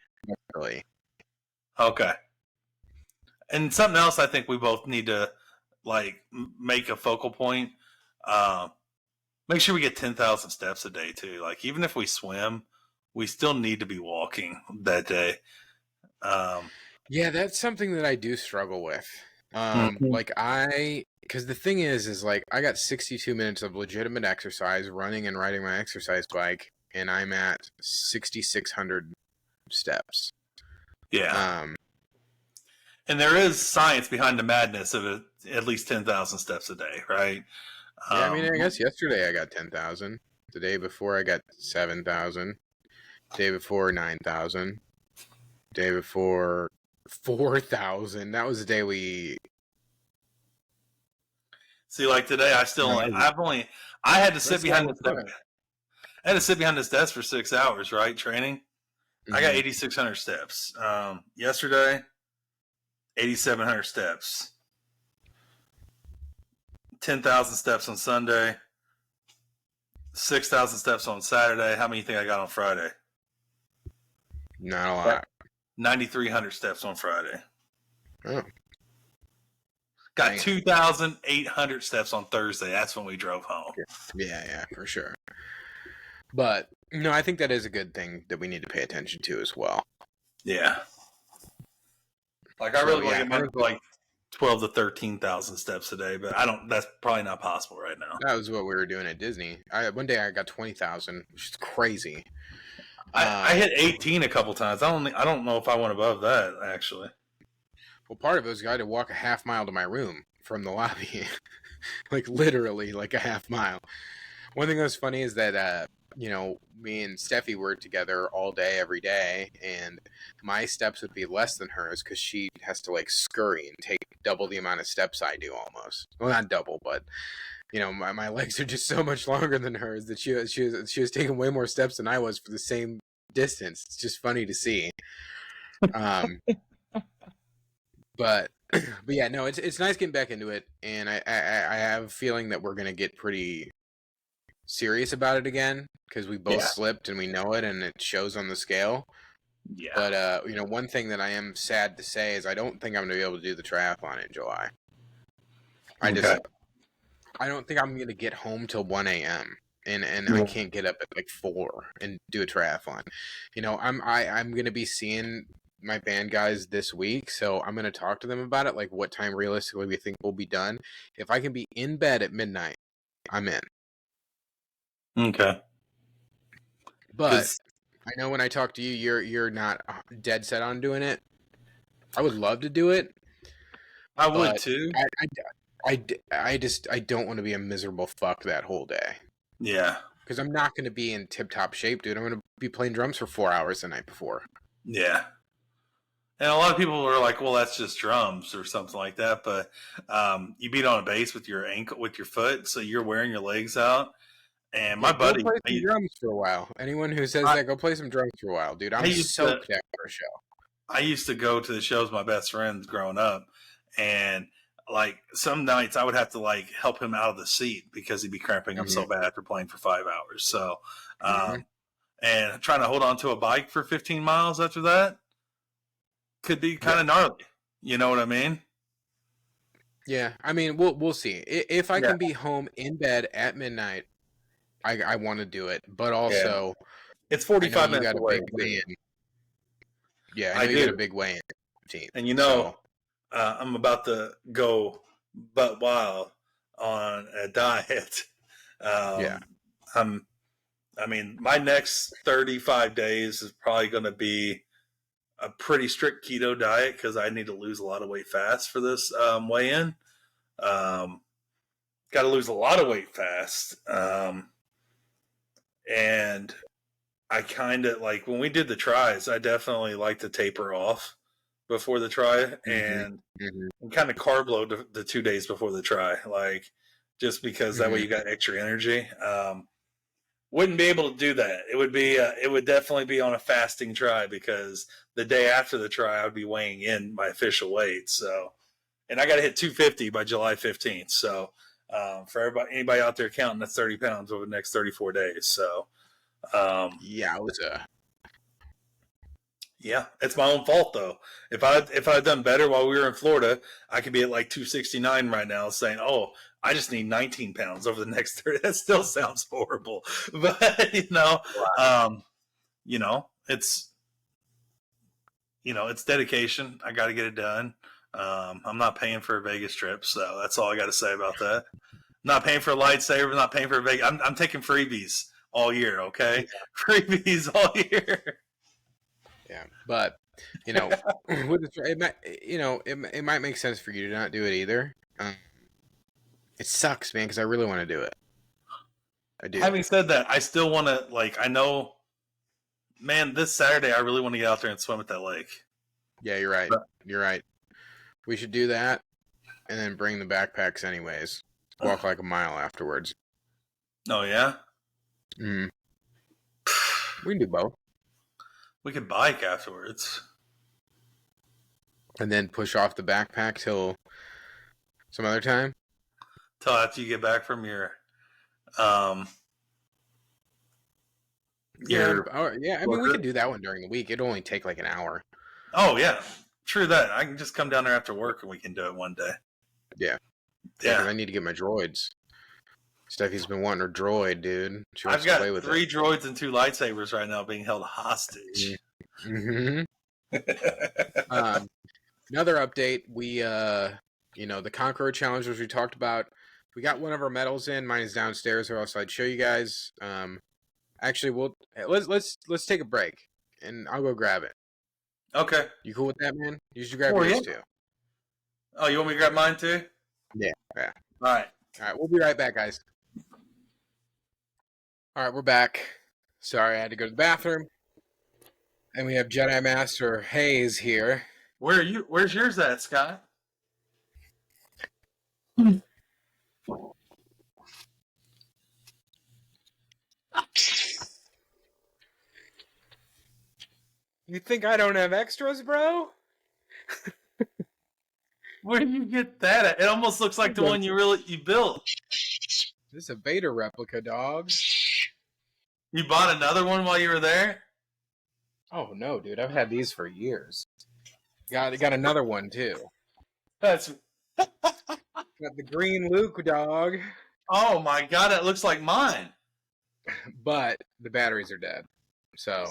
Speaker 2: Okay. And something else I think we both need to, make a focal point. Make sure we get 10,000 steps a day, too. Even if we swim, we still need to be walking that day.
Speaker 1: Yeah, that's something that I do struggle with.
Speaker 2: Mhm.
Speaker 1: Because the thing is like I got 62 minutes of legitimate exercise running and riding my exercise bike, and I'm at 6,600 steps.
Speaker 2: Yeah.
Speaker 1: Um,
Speaker 2: And there is science behind the madness of at least 10,000 steps a day, right?
Speaker 1: yeah, I mean, I
Speaker 2: Um,
Speaker 1: guess yesterday I got 10,000. The day before I got 7,000. Day before 9,000. Day before 4,000. That was the day we.
Speaker 2: See, like today,
Speaker 1: No, that was,
Speaker 2: I had to sit
Speaker 1: that's the day
Speaker 2: behind this,
Speaker 1: before
Speaker 2: I had to sit behind this desk for 6 hours, right? Training.
Speaker 1: that.
Speaker 2: I got
Speaker 1: Hmm.
Speaker 2: 8,600 steps. Yesterday, 8,700 steps. 10,000 steps on Sunday. 6,000 steps on Saturday. How many do you think I got on Friday?
Speaker 1: Not a lot.
Speaker 2: 9,300 steps on Friday.
Speaker 1: Oh,
Speaker 2: Got
Speaker 1: damn.
Speaker 2: 2,800 steps on Thursday. That's when we drove home.
Speaker 1: Yeah, for sure. But no, I think that is a good thing that we need to pay attention to as well.
Speaker 2: Yeah. Like I
Speaker 1: So
Speaker 2: really want
Speaker 1: yeah,
Speaker 2: to get
Speaker 1: I
Speaker 2: mine
Speaker 1: think
Speaker 2: to like 12 to 13,000 steps a day, but I don't. That's probably not possible right now.
Speaker 1: that was what we were doing at Disney. One day I got 20,000, which is crazy.
Speaker 2: I hit 18 a couple times. I don't know if I went above that actually.
Speaker 1: Well, part of it was I had to walk a half mile to my room from the lobby, like literally like a half mile. One thing that was funny is that me and Steffi were together all day every day, and my steps would be less than hers because she has to like scurry and take double the amount of steps I do almost. Well, not double, but my legs are just so much longer than hers that she was taking way more steps than I was for the same distance. It's just funny to see. Um, but but yeah, no, it's nice getting back into it, and I have a feeling that we're gonna get pretty serious about it again because we both
Speaker 2: Yeah.
Speaker 1: slipped and we know it, and it shows on the scale.
Speaker 2: Yeah.
Speaker 1: But one thing that I am sad to say is I don't think I'm gonna be able to do the triathlon in July. I
Speaker 2: Okay.
Speaker 1: just I don't think I'm gonna get home till 1 a.m. and I
Speaker 2: Yeah.
Speaker 1: can't get up at like 4 and do a triathlon. I'm gonna be seeing my band guys this week, so I'm gonna talk to them about it, like what time realistically we think will be done. If I can be in bed at midnight, I'm in.
Speaker 2: Okay.
Speaker 1: But
Speaker 2: Because
Speaker 1: I know when I talk to you, you're not dead set on doing it. I would love to do it,
Speaker 2: I would
Speaker 1: but
Speaker 2: too.
Speaker 1: I don't want to be a miserable fuck that whole day
Speaker 2: Yeah.
Speaker 1: because I'm not going to be in tip top shape, dude. I'm going to be playing drums for 4 hours the night before.
Speaker 2: Yeah. And a lot of people were like, "Well, that's just drums or something like that." But you beat on a bass with your ankle, with your foot, so you're wearing your legs out. And
Speaker 1: Yeah,
Speaker 2: my
Speaker 1: go
Speaker 2: buddy,
Speaker 1: play some drums for a while. Anyone who says
Speaker 2: I,
Speaker 1: that, go play some drums for a while, dude.
Speaker 2: I
Speaker 1: I'm
Speaker 2: used to,
Speaker 1: soaked after a show.
Speaker 2: I used to go to the shows with my best friends growing up, and like some nights I would have to like help him out of the seat because he'd be cramping up
Speaker 1: Hmm.
Speaker 2: so bad after playing for 5 hours. So,
Speaker 1: Hmm.
Speaker 2: um, and trying to hold on to a bike for 15 miles after that could be kind
Speaker 1: Yeah,
Speaker 2: of gnarly. You know what I mean?
Speaker 1: yeah. I mean, we'll see. If I
Speaker 2: Yeah.
Speaker 1: can be home in bed at midnight, I want to do it. But
Speaker 2: Yeah.
Speaker 1: also,
Speaker 2: It's
Speaker 1: I know
Speaker 2: 45
Speaker 1: you
Speaker 2: minutes
Speaker 1: got a
Speaker 2: away
Speaker 1: big
Speaker 2: too.
Speaker 1: weigh-in. Yeah, I
Speaker 2: I
Speaker 1: know you got a
Speaker 2: do.
Speaker 1: big weigh-in 15th.
Speaker 2: And you know,
Speaker 1: So
Speaker 2: I'm about to go butt wild on a diet.
Speaker 1: yeah.
Speaker 2: Um, I'm, I mean, my next 35 days is probably going to be a pretty strict keto diet because I need to lose a lot of weight fast for this weigh in. Um, Got to lose a lot of weight fast. And I kind of like when we did the tries, I definitely like to taper off before the try
Speaker 1: Hmm.
Speaker 2: and
Speaker 1: Hmm.
Speaker 2: kind of carb load the 2 days before the try, like just because that way
Speaker 1: Hmm.
Speaker 2: you got extra energy. Wouldn't be able to do that. It would definitely be on a fasting try because the day after the try I would be weighing in my official weight. So, and I got to hit 250 by July 15th. So, for anybody out there counting, that's 30 pounds over the next 34 days. So, um,
Speaker 1: Yeah, it was
Speaker 2: yeah, it's my own fault though. If I'd done better while we were in Florida, I could be at like 269 right now, saying, "Oh, I just need 19 pounds over the next 30." That still sounds horrible, but um, it's it's dedication. I got to get it done. I'm not paying for a Vegas trip, so that's all I got to say about that. Not paying for a lightsaber, not paying for a Vegas. I'm taking freebies all year, okay? Freebies all year.
Speaker 1: Yeah, but with it might make sense for you to not do it either. It sucks, man, because I really want to do it. I do.
Speaker 2: Having said that, I still want to, I know, man, this Saturday I really want to get out there and swim at that lake.
Speaker 1: Yeah, you're right. You're right. We should do that, and then bring the backpacks anyways. Walk like a mile afterwards.
Speaker 2: Oh, yeah?
Speaker 1: We can do both.
Speaker 2: We could bike afterwards.
Speaker 1: And then push off the backpack till some other time?
Speaker 2: Till after you get back from your
Speaker 1: I mean, we could do that one during the week. It'd only take like an hour.
Speaker 2: Oh, yeah. True that. I can just come down there after work and we can do it one day.
Speaker 1: Yeah. Yeah. I need to get my droids. Steffi's been wanting her droid, dude.
Speaker 2: I've got 3 droids and 2 lightsabers right now being held hostage.
Speaker 1: Mm-hmm. Another update. We, the Conqueror Challenge, which we talked about. We got one of our medals in. Mine is downstairs, or else I'd show you guys. Actually, let's take a break, and I'll go grab it.
Speaker 2: Okay.
Speaker 1: You cool with that, man? You should grab yours too.
Speaker 2: Oh, you want me to grab mine too?
Speaker 1: Yeah.
Speaker 2: All right.
Speaker 1: We'll be right back, guys. All right, we're back. Sorry, I had to go to the bathroom. And we have Jedi Master Hayes here.
Speaker 2: Where are you? Where's yours at, Scott?
Speaker 1: You think I don't have extras, bro?
Speaker 2: Where did you get that at? It almost looks like the one you built.
Speaker 1: This is a Vader replica, dog.
Speaker 2: You bought another one while you were there?
Speaker 1: Oh no, dude! I've had these for years. Got another one too.
Speaker 2: That's
Speaker 1: got the green Luke, dog.
Speaker 2: Oh my god, it looks like mine.
Speaker 1: But the batteries are dead, so.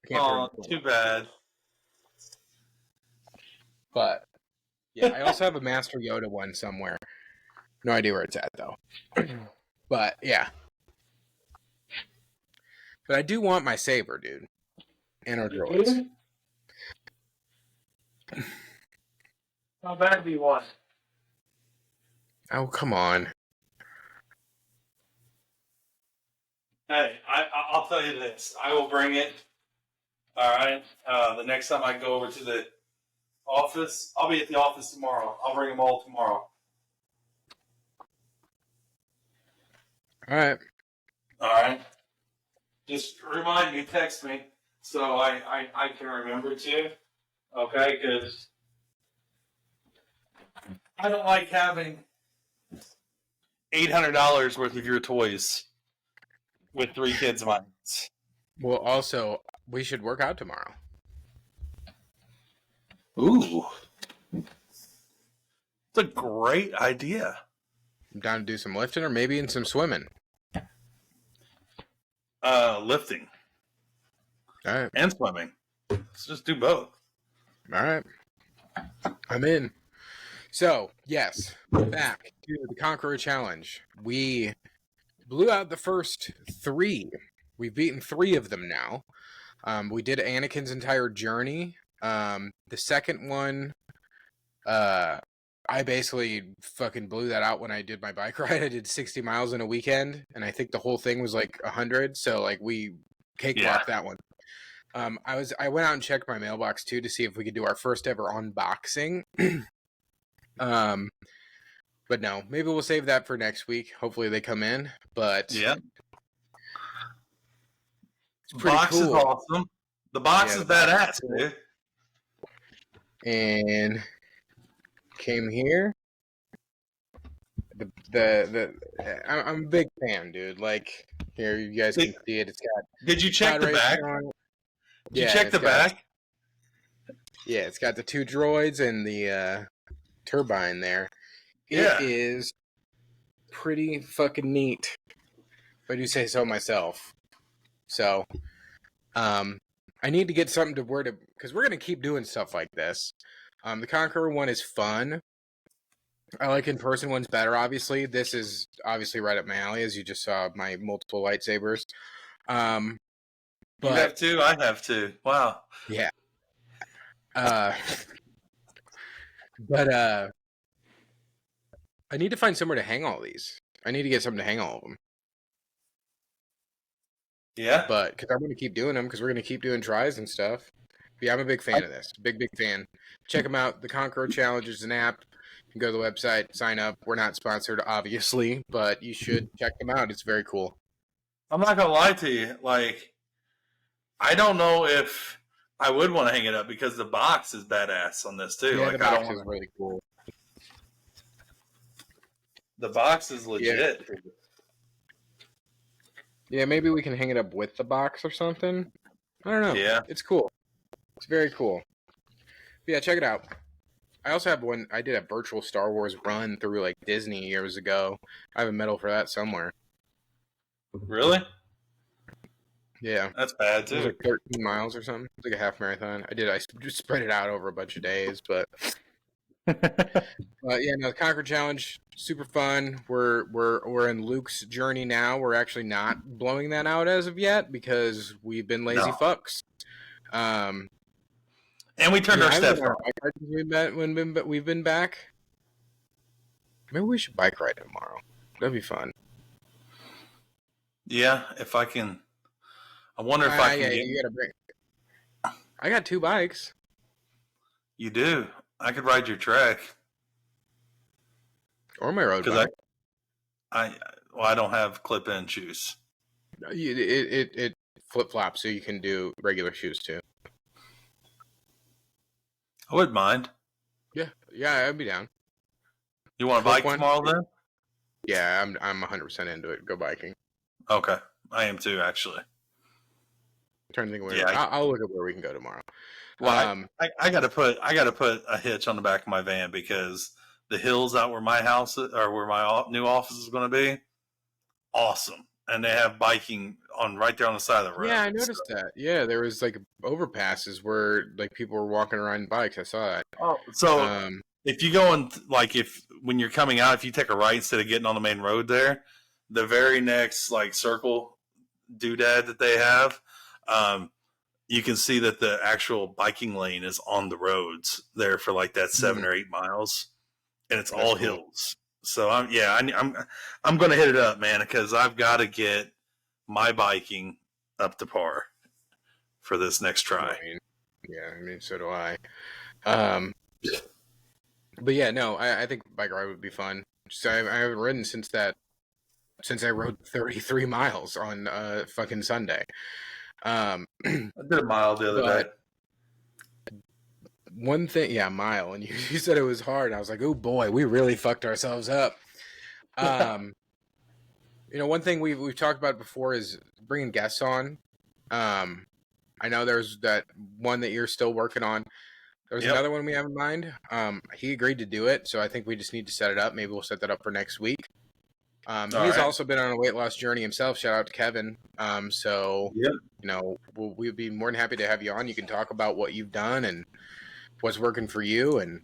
Speaker 2: Too bad.
Speaker 1: But yeah, I also have a Master Yoda one somewhere. No idea where it's at though. But yeah. But I do want my saber, dude. And our droids.
Speaker 2: How bad do you want?
Speaker 1: Oh, come on.
Speaker 2: Hey, I'll tell you this. I will bring it. All right. The next time I go over to the office, I'll be at the office tomorrow. I'll bring them all tomorrow.
Speaker 1: All right.
Speaker 2: All right. Just remind me, text me, so I can remember to. Okay? Because I don't like having $800 worth of your toys with 3 kids' minds.
Speaker 1: Well, also, we should work out tomorrow.
Speaker 2: Ooh. It's a great idea.
Speaker 1: I'm down to do some lifting or maybe in some swimming.
Speaker 2: Lifting.
Speaker 1: All right.
Speaker 2: And swimming. Let's just do both.
Speaker 1: All right. I'm in. So, yes, back to the Conqueror Challenge. We blew out the first 3. We've beaten 3 of them now. We did Anakin's entire journey. The second one, I basically fucking blew that out when I did my bike ride. I did 60 miles in a weekend, and I think the whole thing was like 100. So like we cakewalked that one. I went out and checked my mailbox too to see if we could do our first ever unboxing. But no, maybe we'll save that for next week. Hopefully they come in. But
Speaker 2: yeah,
Speaker 1: it's pretty
Speaker 2: box
Speaker 1: cool.
Speaker 2: Is awesome. The box is badass, dude.
Speaker 1: And came here. I'm a big fan, dude. Like here, you guys can see it. It's got.
Speaker 2: Did you check the back? Did you check the back?
Speaker 1: Yeah, it's got the 2 droids and the turbine there. It is pretty fucking neat, if I do say so myself. So, I need to get something to where to, because we're gonna keep doing stuff like this. The Conqueror one is fun. I like in-person ones better, obviously. This is obviously right up my alley, as you just saw my multiple lightsabers. Um,
Speaker 2: You have
Speaker 1: but
Speaker 2: two, I have two. Wow.
Speaker 1: yeah. Uh, but I need to find somewhere to hang all these. I need to get something to hang all of them.
Speaker 2: Yeah.
Speaker 1: But because I'm going to keep doing them, because we're going to keep doing tries and stuff. But yeah, I'm a big fan of this. Big fan. Check them out. The Conqueror Challenge is an app. You can go to the website, sign up. We're not sponsored, obviously, but you should check them out. It's very cool.
Speaker 2: I'm not gonna lie to you. Like, I don't know if I would want to hang it up because the box is badass on this too.
Speaker 1: Yeah,
Speaker 2: like,
Speaker 1: the
Speaker 2: I
Speaker 1: box
Speaker 2: don't
Speaker 1: is really cool.
Speaker 2: The box is legit.
Speaker 1: Yeah, maybe we can hang it up with the box or something. I don't know.
Speaker 2: Yeah.
Speaker 1: It's cool. It's very cool. But yeah, check it out. I also have one. I did a virtual Star Wars run through like Disney years ago. I have a medal for that somewhere.
Speaker 2: Really?
Speaker 1: Yeah.
Speaker 2: That's bad
Speaker 1: It was
Speaker 2: too.
Speaker 1: like 13 miles or something. It was like a half marathon. I just spread it out over a bunch of days, but yeah, no, the Conquer Challenge, super fun. We're in Luke's journey now. We're actually not blowing that out as of yet because we've been lazy
Speaker 2: No.
Speaker 1: fucks.
Speaker 2: And we turned our steps
Speaker 1: on.
Speaker 2: off.
Speaker 1: We've been back. Maybe we should bike ride tomorrow. That'd be fun.
Speaker 2: Yeah, if I can. I wonder if I can get.
Speaker 1: You gotta bring. I got 2 bikes.
Speaker 2: You do. I could ride your track.
Speaker 1: Or my road
Speaker 2: Because
Speaker 1: bike.
Speaker 2: I don't have clip-in shoes.
Speaker 1: It flip flops, so you can do regular shoes too.
Speaker 2: I wouldn't mind.
Speaker 1: Yeah, I'd be down.
Speaker 2: You want to bike tomorrow then?
Speaker 1: Yeah, I'm 100% into it. Go biking.
Speaker 2: Okay, I am too actually.
Speaker 1: I'm trying to think where. Yeah, I'll look at where we can go tomorrow.
Speaker 2: Well, I got to put a hitch on the back of my van because the hills out where my house or where my new office is going to be, awesome, and they have biking on right there on the side of the road.
Speaker 1: Yeah, I noticed that. Yeah, there was like overpasses where like people were walking around bikes. I saw that.
Speaker 2: Oh, so if you go and like when you're coming out, if you take a right instead of getting on the main road there, the very next like circle doodad that they have, you can see that the actual biking lane is on the roads there for like that 7 or 8 miles, and it's all hills. So I'm going to hit it up, man, because I've got to get my biking up to par for this next try.
Speaker 1: I mean, so do I. But yeah, no, I think bike ride would be fun. So I haven't ridden since I rode 33 miles on fucking Sunday.
Speaker 2: I did a mile the other day.
Speaker 1: One thing, a mile, and you said it was hard. I was like, oh boy, we really fucked ourselves up. One thing we've talked about before is bringing guests on. I know there's that one that you're still working on. There's another one we have in mind. He agreed to do it, so I think we just need to set it up. Maybe we'll set that up for next week. He's also been on a weight loss journey himself. Shout out to Kevin. We'd be more than happy to have you on. You can talk about what you've done and what's working for you, and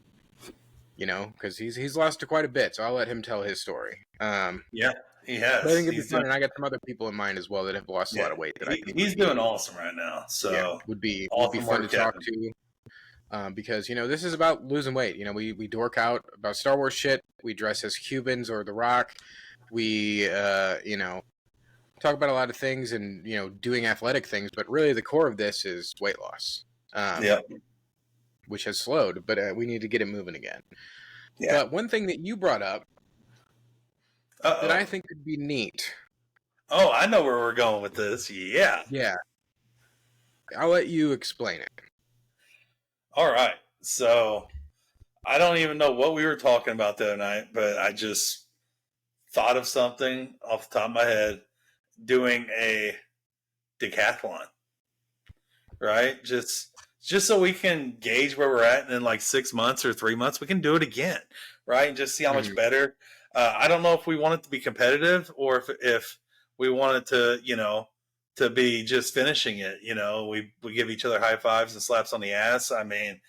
Speaker 1: because he's lost to quite a bit. So I'll let him tell his story.
Speaker 2: He has.
Speaker 1: But I think it'd be fun, and I got some other people in mind as well that have lost a lot of weight.
Speaker 2: He's doing awesome right now. So
Speaker 1: would be fun to talk to. Because this is about losing weight. We dork out about Star Wars shit. We dress as Cubans or The Rock. We talk about a lot of things and doing athletic things, but really the core of this is weight loss. Which has slowed, but we need to get it moving again. Yeah. But one thing that you brought up that I think could be neat.
Speaker 2: Oh, I know where we're going with this. Yeah.
Speaker 1: Yeah. I'll let you explain it.
Speaker 2: All right. So I don't even know what we were talking about the other night, but I just thought of something off the top of my head, doing a decathlon, right? Just so we can gauge where we're at, and in like 6 months or 3 months, we can do it again, right? And just see how much better. I don't know if we want it to be competitive or if we want it to, to be just finishing it. You know, we give each other high fives and slaps on the ass. I mean,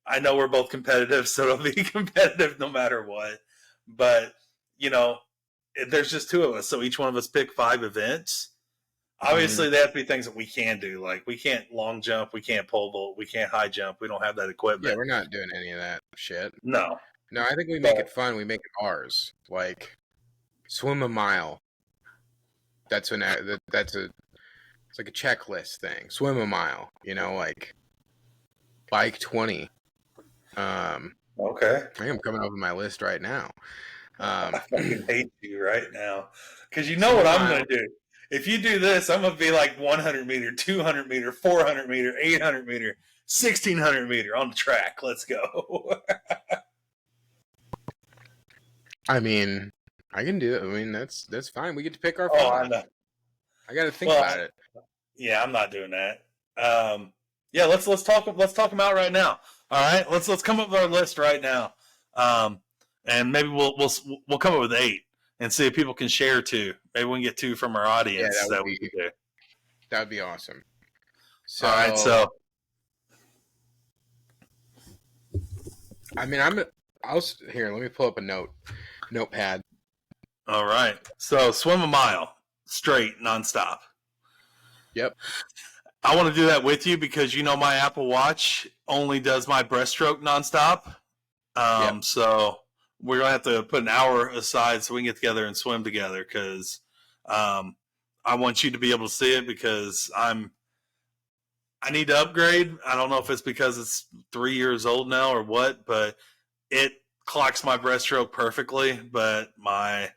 Speaker 2: I know we're both competitive, so it'll be competitive no matter what. But, you know, there's just two of us, so each one of us pick 5 events. Obviously, they have to be things that we can do. Like, we can't long jump, we can't pole vault, we can't high jump. We don't have that equipment.
Speaker 1: Yeah, we're not doing any of that shit.
Speaker 2: No.
Speaker 1: No, I think we make it fun. We make it ours. Like, swim a mile. That's it's like a checklist thing. Swim a mile. You know, like bike 20.
Speaker 2: Okay.
Speaker 1: I think I'm coming up with my list right now.
Speaker 2: I fucking hate you right now. Because you know what I'm going to do. If you do this, I'm going to be like 100 meter, 200 meter, 400 meter, 800 meter, 1600 meter on the track. Let's go.
Speaker 1: I mean, I can do it. I mean, that's fine. We get to pick our fun.
Speaker 2: Oh, I know.
Speaker 1: I got to think about it.
Speaker 2: Yeah, I'm not doing that. Yeah, let's talk them out right now. All right, let's come up with our list right now. And maybe we'll come up with 8 and see if people can share 2. Maybe we can get 2 from our audience.
Speaker 1: Yeah,
Speaker 2: we can do.
Speaker 1: That would be awesome. So,
Speaker 2: all right, so
Speaker 1: I mean, here. Let me pull up a notepad.
Speaker 2: All right, so swim a mile straight, nonstop.
Speaker 1: Yep.
Speaker 2: I want to do that with you because you know my Apple Watch only does my breaststroke nonstop.
Speaker 1: Yep.
Speaker 2: So we're gonna have to put an hour aside so we can get together and swim together because I want you to be able to see it because I need to upgrade. I don't know if it's because it's 3 years old now or what, but it clocks my breaststroke perfectly. But my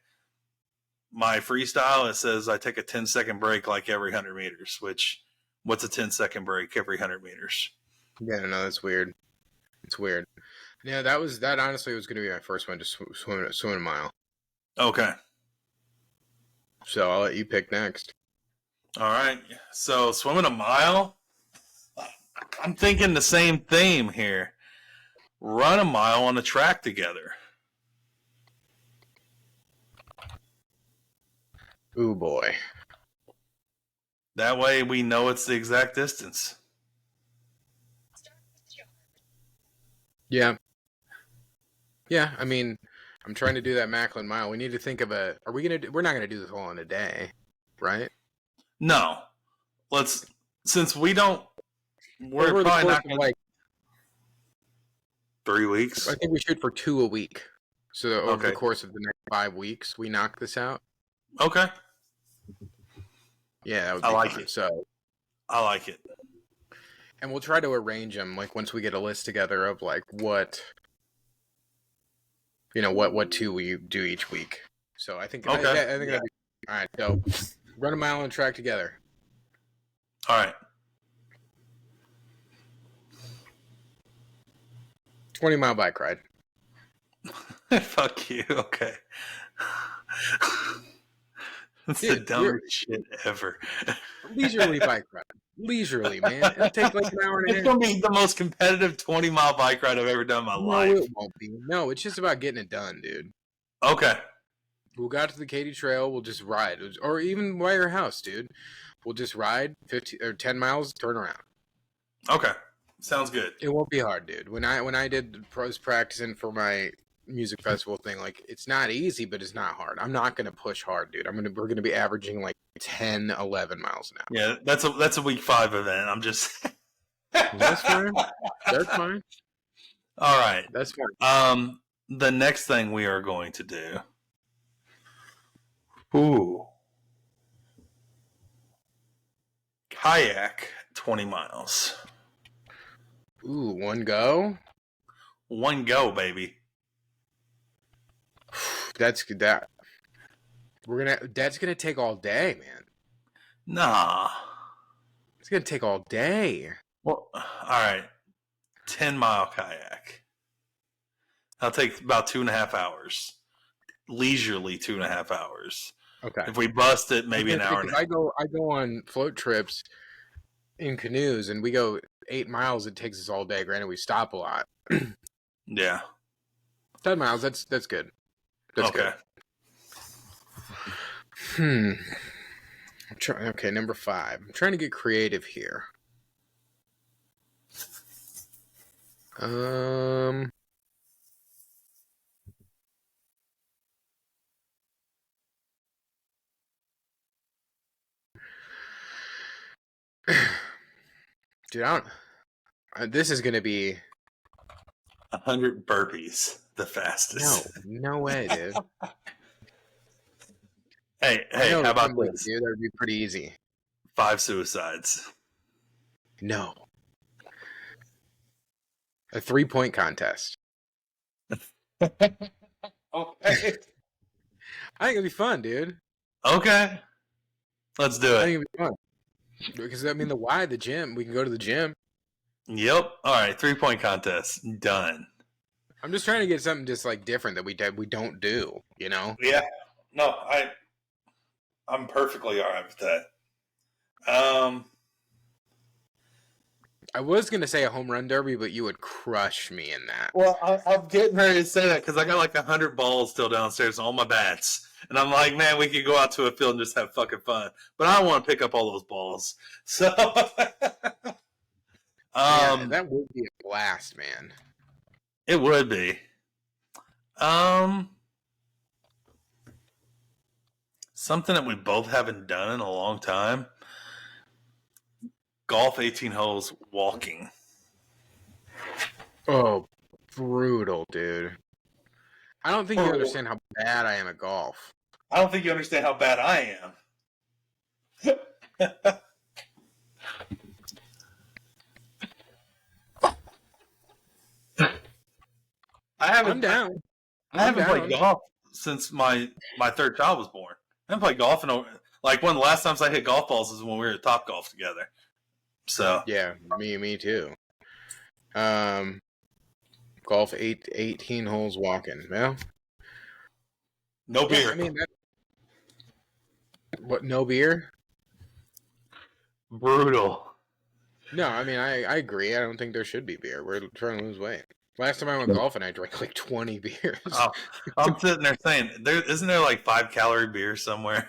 Speaker 2: freestyle, it says I take a 10-second break like every 100 meters, which what's a 10-second break every 100 meters?
Speaker 1: Yeah, no, that's weird. It's weird. Yeah, that honestly was going to be my first one to swim a mile.
Speaker 2: Okay.
Speaker 1: So I'll let you pick next.
Speaker 2: All right. So swimming a mile, I'm thinking the same theme here. Run a mile on the track together.
Speaker 1: Ooh, boy.
Speaker 2: That way we know it's the exact distance.
Speaker 1: Yeah. Yeah, I mean, I'm trying to do that Macklin Mile. We need to think of we're not going to do this all in a day, right?
Speaker 2: No. Since we're probably not going to... 3 weeks?
Speaker 1: I think we shoot for 2 a week. So over the course of the next 5 weeks, we knock this out.
Speaker 2: Okay.
Speaker 1: Yeah, that would be fun.
Speaker 2: It. So I like it.
Speaker 1: And we'll try to arrange them, like, once we get a list together of, like, what 2 we do each week. So I think that'd be all right. So run a mile on the track together.
Speaker 2: All right.
Speaker 1: 20-mile bike ride.
Speaker 2: Fuck you. Okay. That's the dumbest shit ever.
Speaker 1: Leisurely bike ride. Leisurely, man. It'll take like an hour and a half.
Speaker 2: It's going to be the most competitive 20-mile bike ride I've ever done in my life.
Speaker 1: No, it won't be. No, it's just about getting it done, dude.
Speaker 2: Okay.
Speaker 1: We'll go out to the Katy Trail. We'll just ride. Or even by your house, dude. We'll just ride 10 miles, turn around.
Speaker 2: Okay. Sounds good.
Speaker 1: It won't be hard, dude. When I did the pros practicing for my music festival thing, like, it's not easy, but it's not hard. I'm not gonna push hard, dude. We're gonna be averaging like 10, 11 miles an hour.
Speaker 2: Yeah, that's a week 5 event. I'm just
Speaker 1: That's fine. That's fine.
Speaker 2: All right.
Speaker 1: That's fine.
Speaker 2: The next thing we are going to do. Ooh. Kayak 20 miles.
Speaker 1: Ooh, one go?
Speaker 2: One go, baby.
Speaker 1: That's gonna take all day, man.
Speaker 2: Nah.
Speaker 1: It's gonna take all day.
Speaker 2: Well, all right. 10-mile kayak. That'll take about 2.5 hours. Leisurely 2.5 hours.
Speaker 1: Okay.
Speaker 2: If we bust it, maybe an hour and a half.
Speaker 1: I go on float trips in canoes, and we go 8 miles. It takes us all day. Granted, we stop a lot.
Speaker 2: Yeah.
Speaker 1: 10 miles. That's good. That's
Speaker 2: okay.
Speaker 1: Good. Okay, number 5. I'm trying to get creative here. Dude, this is gonna be
Speaker 2: 100 burpees, the fastest.
Speaker 1: no way, dude.
Speaker 2: Hey, how about
Speaker 1: way,
Speaker 2: this?
Speaker 1: dude, that would be pretty easy.
Speaker 2: 5 suicides.
Speaker 1: No. A 3-point contest.
Speaker 2: Okay.
Speaker 1: I think it'd be fun, dude.
Speaker 2: Okay. Let's do
Speaker 1: I
Speaker 2: it.
Speaker 1: think it'd be fun. Because, I mean, the gym. We can go to the gym.
Speaker 2: Yep. All right. 3-point contest. Done.
Speaker 1: I'm just trying to get something just like different that we don't do, you know?
Speaker 2: Yeah. No, I'm perfectly all right with that.
Speaker 1: I was going to say a home run derby, but you would crush me in that.
Speaker 2: Well, I'm getting ready to say that because I got like 100 balls still downstairs on all my bats. And I'm like, man, we could go out to a field and just have fucking fun. But I don't want to pick up all those balls. So,
Speaker 1: yeah, that would be a blast, man.
Speaker 2: It would be. Something that we both haven't done in a long time. Golf 18 holes walking.
Speaker 1: Oh, brutal, dude. I don't think you understand how bad I am at golf.
Speaker 2: I don't think you understand how bad I am.
Speaker 1: I'm down.
Speaker 2: I haven't played golf since my third child was born. I haven't played golf in like one of the last times I hit golf balls is when we were at Top Golf together. So
Speaker 1: yeah, me too. Golf 18 holes walking. Well,
Speaker 2: no beer.
Speaker 1: Yeah, I mean, what? No beer?
Speaker 2: Brutal.
Speaker 1: No, I mean I agree. I don't think there should be beer. We're trying to lose weight. Last time I went golfing, I drank like 20 beers.
Speaker 2: Oh, I'm sitting there saying, isn't there like 5-calorie beer somewhere?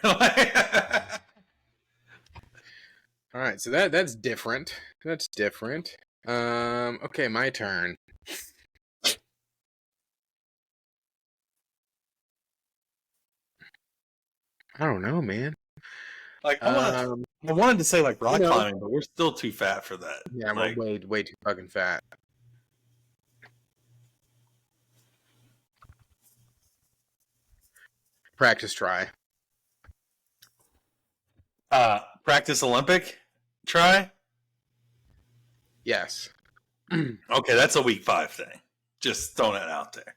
Speaker 1: All right, so that's different. That's different. Okay, my turn. I don't know, man.
Speaker 2: Like I wanted to say like rock climbing, but we're still too fat for that.
Speaker 1: Yeah,
Speaker 2: like,
Speaker 1: we're way too fucking fat. Practice try.
Speaker 2: Practice Olympic try?
Speaker 1: Yes.
Speaker 2: Okay, that's a week 5 thing. Just throwing it out there.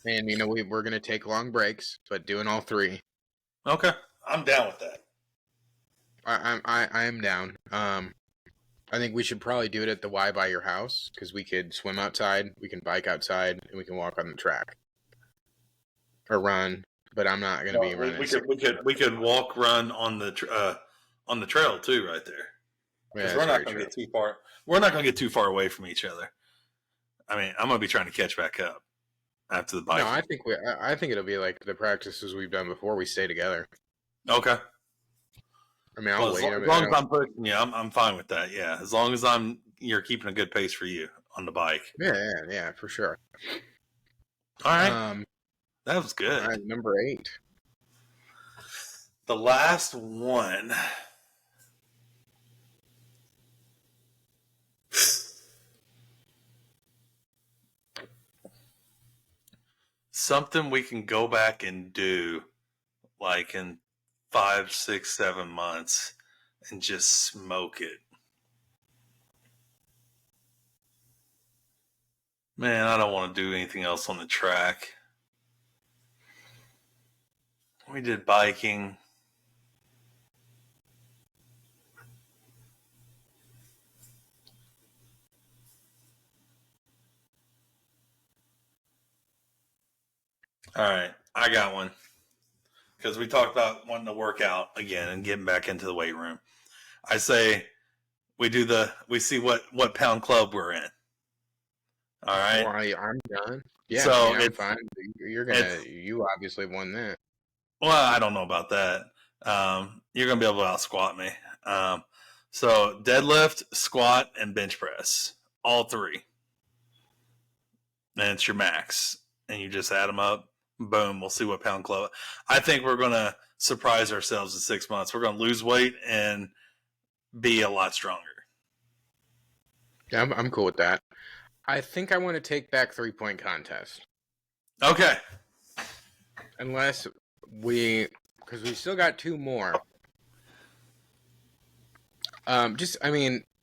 Speaker 1: And we're gonna take long breaks, but doing all 3.
Speaker 2: Okay, I'm down with that.
Speaker 1: I am down. I think we should probably do it at the Y by your house because we could swim outside, we can bike outside, and we can walk on the track or run. But I'm not gonna be running.
Speaker 2: We could walk, run on the trail too, right there. Because we're not gonna get too far. We're not gonna get too far away from each other. I mean, I'm gonna be trying to catch back up after the bike.
Speaker 1: No, I think it'll be like the practices we've done before. We stay together.
Speaker 2: Okay.
Speaker 1: I mean, I'll wait.
Speaker 2: As long as I'm pushing you, I'm fine with that. Yeah, as long as you're keeping a good pace for you on the bike.
Speaker 1: Yeah, for sure.
Speaker 2: All right. That was good.
Speaker 1: All right, number 8.
Speaker 2: The last one. Something we can go back and do like in 5, 6, 7 months and just smoke it. Man, I don't want to do anything else on the track. We did biking. All right, I got one. Because we talked about wanting to work out again and getting back into the weight room. I say we see what pound club we're in. All right.
Speaker 1: Well, I'm done. Yeah,
Speaker 2: so
Speaker 1: I'm fine. You obviously won that.
Speaker 2: Well, I don't know about that. you're going to be able to out squat me. So deadlift, squat, and bench press, all three. And it's your max. And you just add them up. Boom. We'll see what pound club. I think we're going to surprise ourselves in 6 months. We're going to lose weight and be a lot stronger.
Speaker 1: Yeah, I'm cool with that. I think I want to take back 3-point contest.
Speaker 2: Okay.
Speaker 1: Unless because we still got 2 more.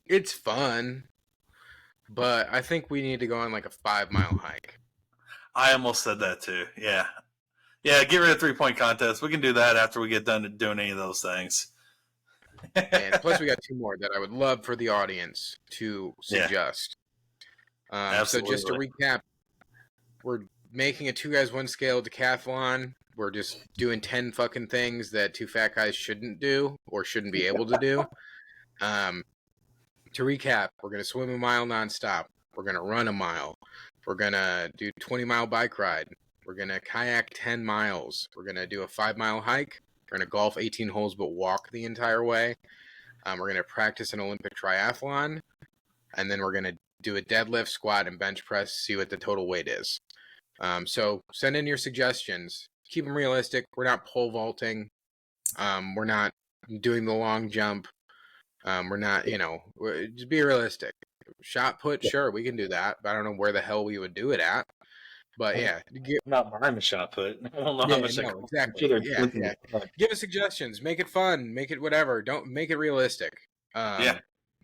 Speaker 1: It's fun, but I think we need to go on like a 5-mile hike.
Speaker 2: I almost said that too. Yeah. Yeah, get rid of 3-point contest. We can do that after we get done doing any of those things.
Speaker 1: And plus, we got 2 more that I would love for the audience to suggest. Yeah. So just to recap, we're making a 2 guys 1 scale decathlon. We're just doing 10 fucking things that 2 fat guys shouldn't do or shouldn't be able to do. To recap, we're going to swim a mile nonstop. We're going to run a mile. We're going to do 20-mile bike ride. We're going to kayak 10 miles. We're going to do a 5-mile hike. We're going to golf 18 holes but walk the entire way. We're going to practice an Olympic triathlon. And then we're going to do a deadlift, squat, and bench press, see what the total weight is. So send in your suggestions. Keep them realistic. We're not pole vaulting. We're not doing the long jump. We're not, just be realistic. Shot put, sure, we can do that. But I don't know where the hell we would do it at. But yeah.
Speaker 2: Not behind the shot put. I don't know how much
Speaker 1: exactly. Yeah. Give us suggestions. Make it fun. Make it whatever. Don't make it realistic.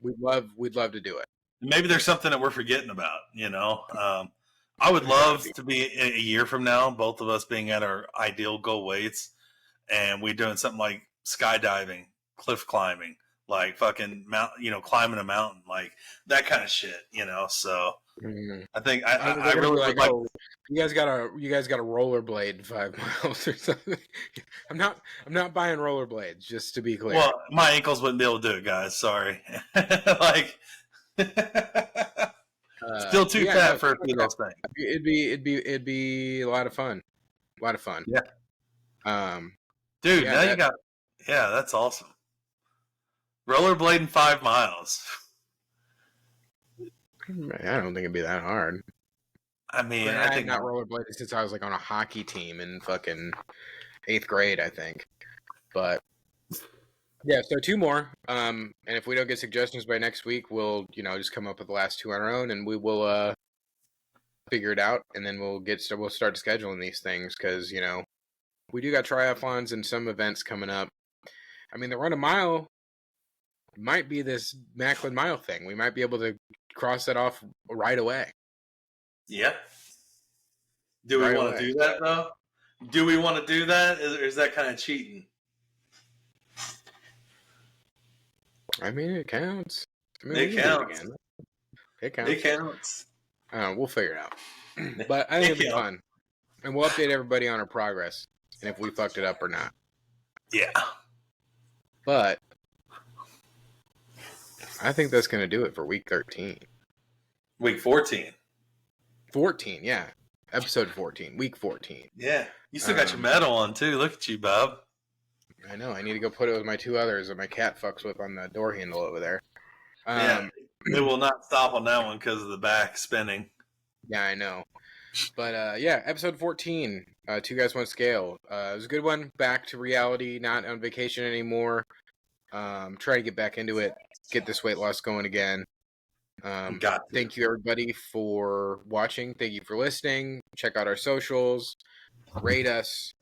Speaker 1: We'd love to do it.
Speaker 2: Maybe there's something that we're forgetting about, I would love to be a year from now, both of us being at our ideal goal weights, and we doing something like skydiving, cliff climbing, like fucking climbing a mountain, like that kind of shit, So I think I really would like.
Speaker 1: Oh, you guys got a rollerblade 5 miles or something. I'm not buying rollerblades, just to be clear.
Speaker 2: Well, my ankles wouldn't be able to do it, guys. Sorry, like. Still too fat for a few of those things.
Speaker 1: It'd be a lot of fun.
Speaker 2: Yeah. Dude, now you got. Yeah, that's awesome. Rollerblading 5 miles.
Speaker 1: I don't think it'd be that hard.
Speaker 2: I mean,
Speaker 1: I think not rollerbladed since I was like on a hockey team in fucking 8th grade, I think. But yeah, so 2 more. And if we don't get suggestions by next week, we'll, just come up with the last 2 on our own, and we will figure it out, and then we'll start scheduling these things because, we do got triathlons and some events coming up. I mean, the run a mile might be this Macklin Mile thing. We might be able to cross that off right away.
Speaker 2: Yeah. Do we want to do that, though? Do we want to do that? Or is that kind of cheating?
Speaker 1: I mean, it counts.
Speaker 2: It counts.
Speaker 1: It counts. We'll figure it out. But I think it'll be fun. And we'll update everybody on our progress and if we fucked it up or not.
Speaker 2: Yeah.
Speaker 1: But I think that's going to do it for week 13.
Speaker 2: Week 14.
Speaker 1: 14, yeah. Episode 14. Week 14.
Speaker 2: Yeah. You still got your medal on, too. Look at you, Bob.
Speaker 1: I know. I need to go put it with my 2 others that my cat fucks with on the door handle over there.
Speaker 2: Yeah. It will not stop on that one because of the back spinning.
Speaker 1: Yeah, I know. But, episode 14. 2 guys 1 scale. It was a good one. Back to reality. Not on vacation anymore. Try to get back into it. Get this weight loss going again. Thank you, everybody, for watching. Thank you for listening. Check out our socials. Rate us.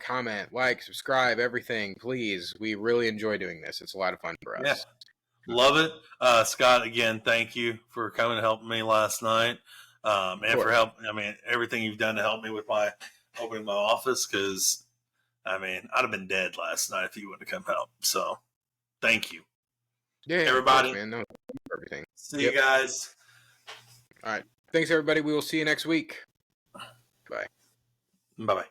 Speaker 1: Comment, like, subscribe, everything, please. We really enjoy doing this. It's a lot of fun for us.
Speaker 2: Yeah. Love it. Scott, again, thank you for coming and helping me last night. And for helping, everything you've done to help me with my opening my office, because, I'd have been dead last night if you wouldn't have come help. So, thank you.
Speaker 1: Yeah,
Speaker 2: everybody.
Speaker 1: Course, man. No, everything.
Speaker 2: See you guys.
Speaker 1: All right. Thanks, everybody. We will see you next week. Bye.
Speaker 2: Bye-bye.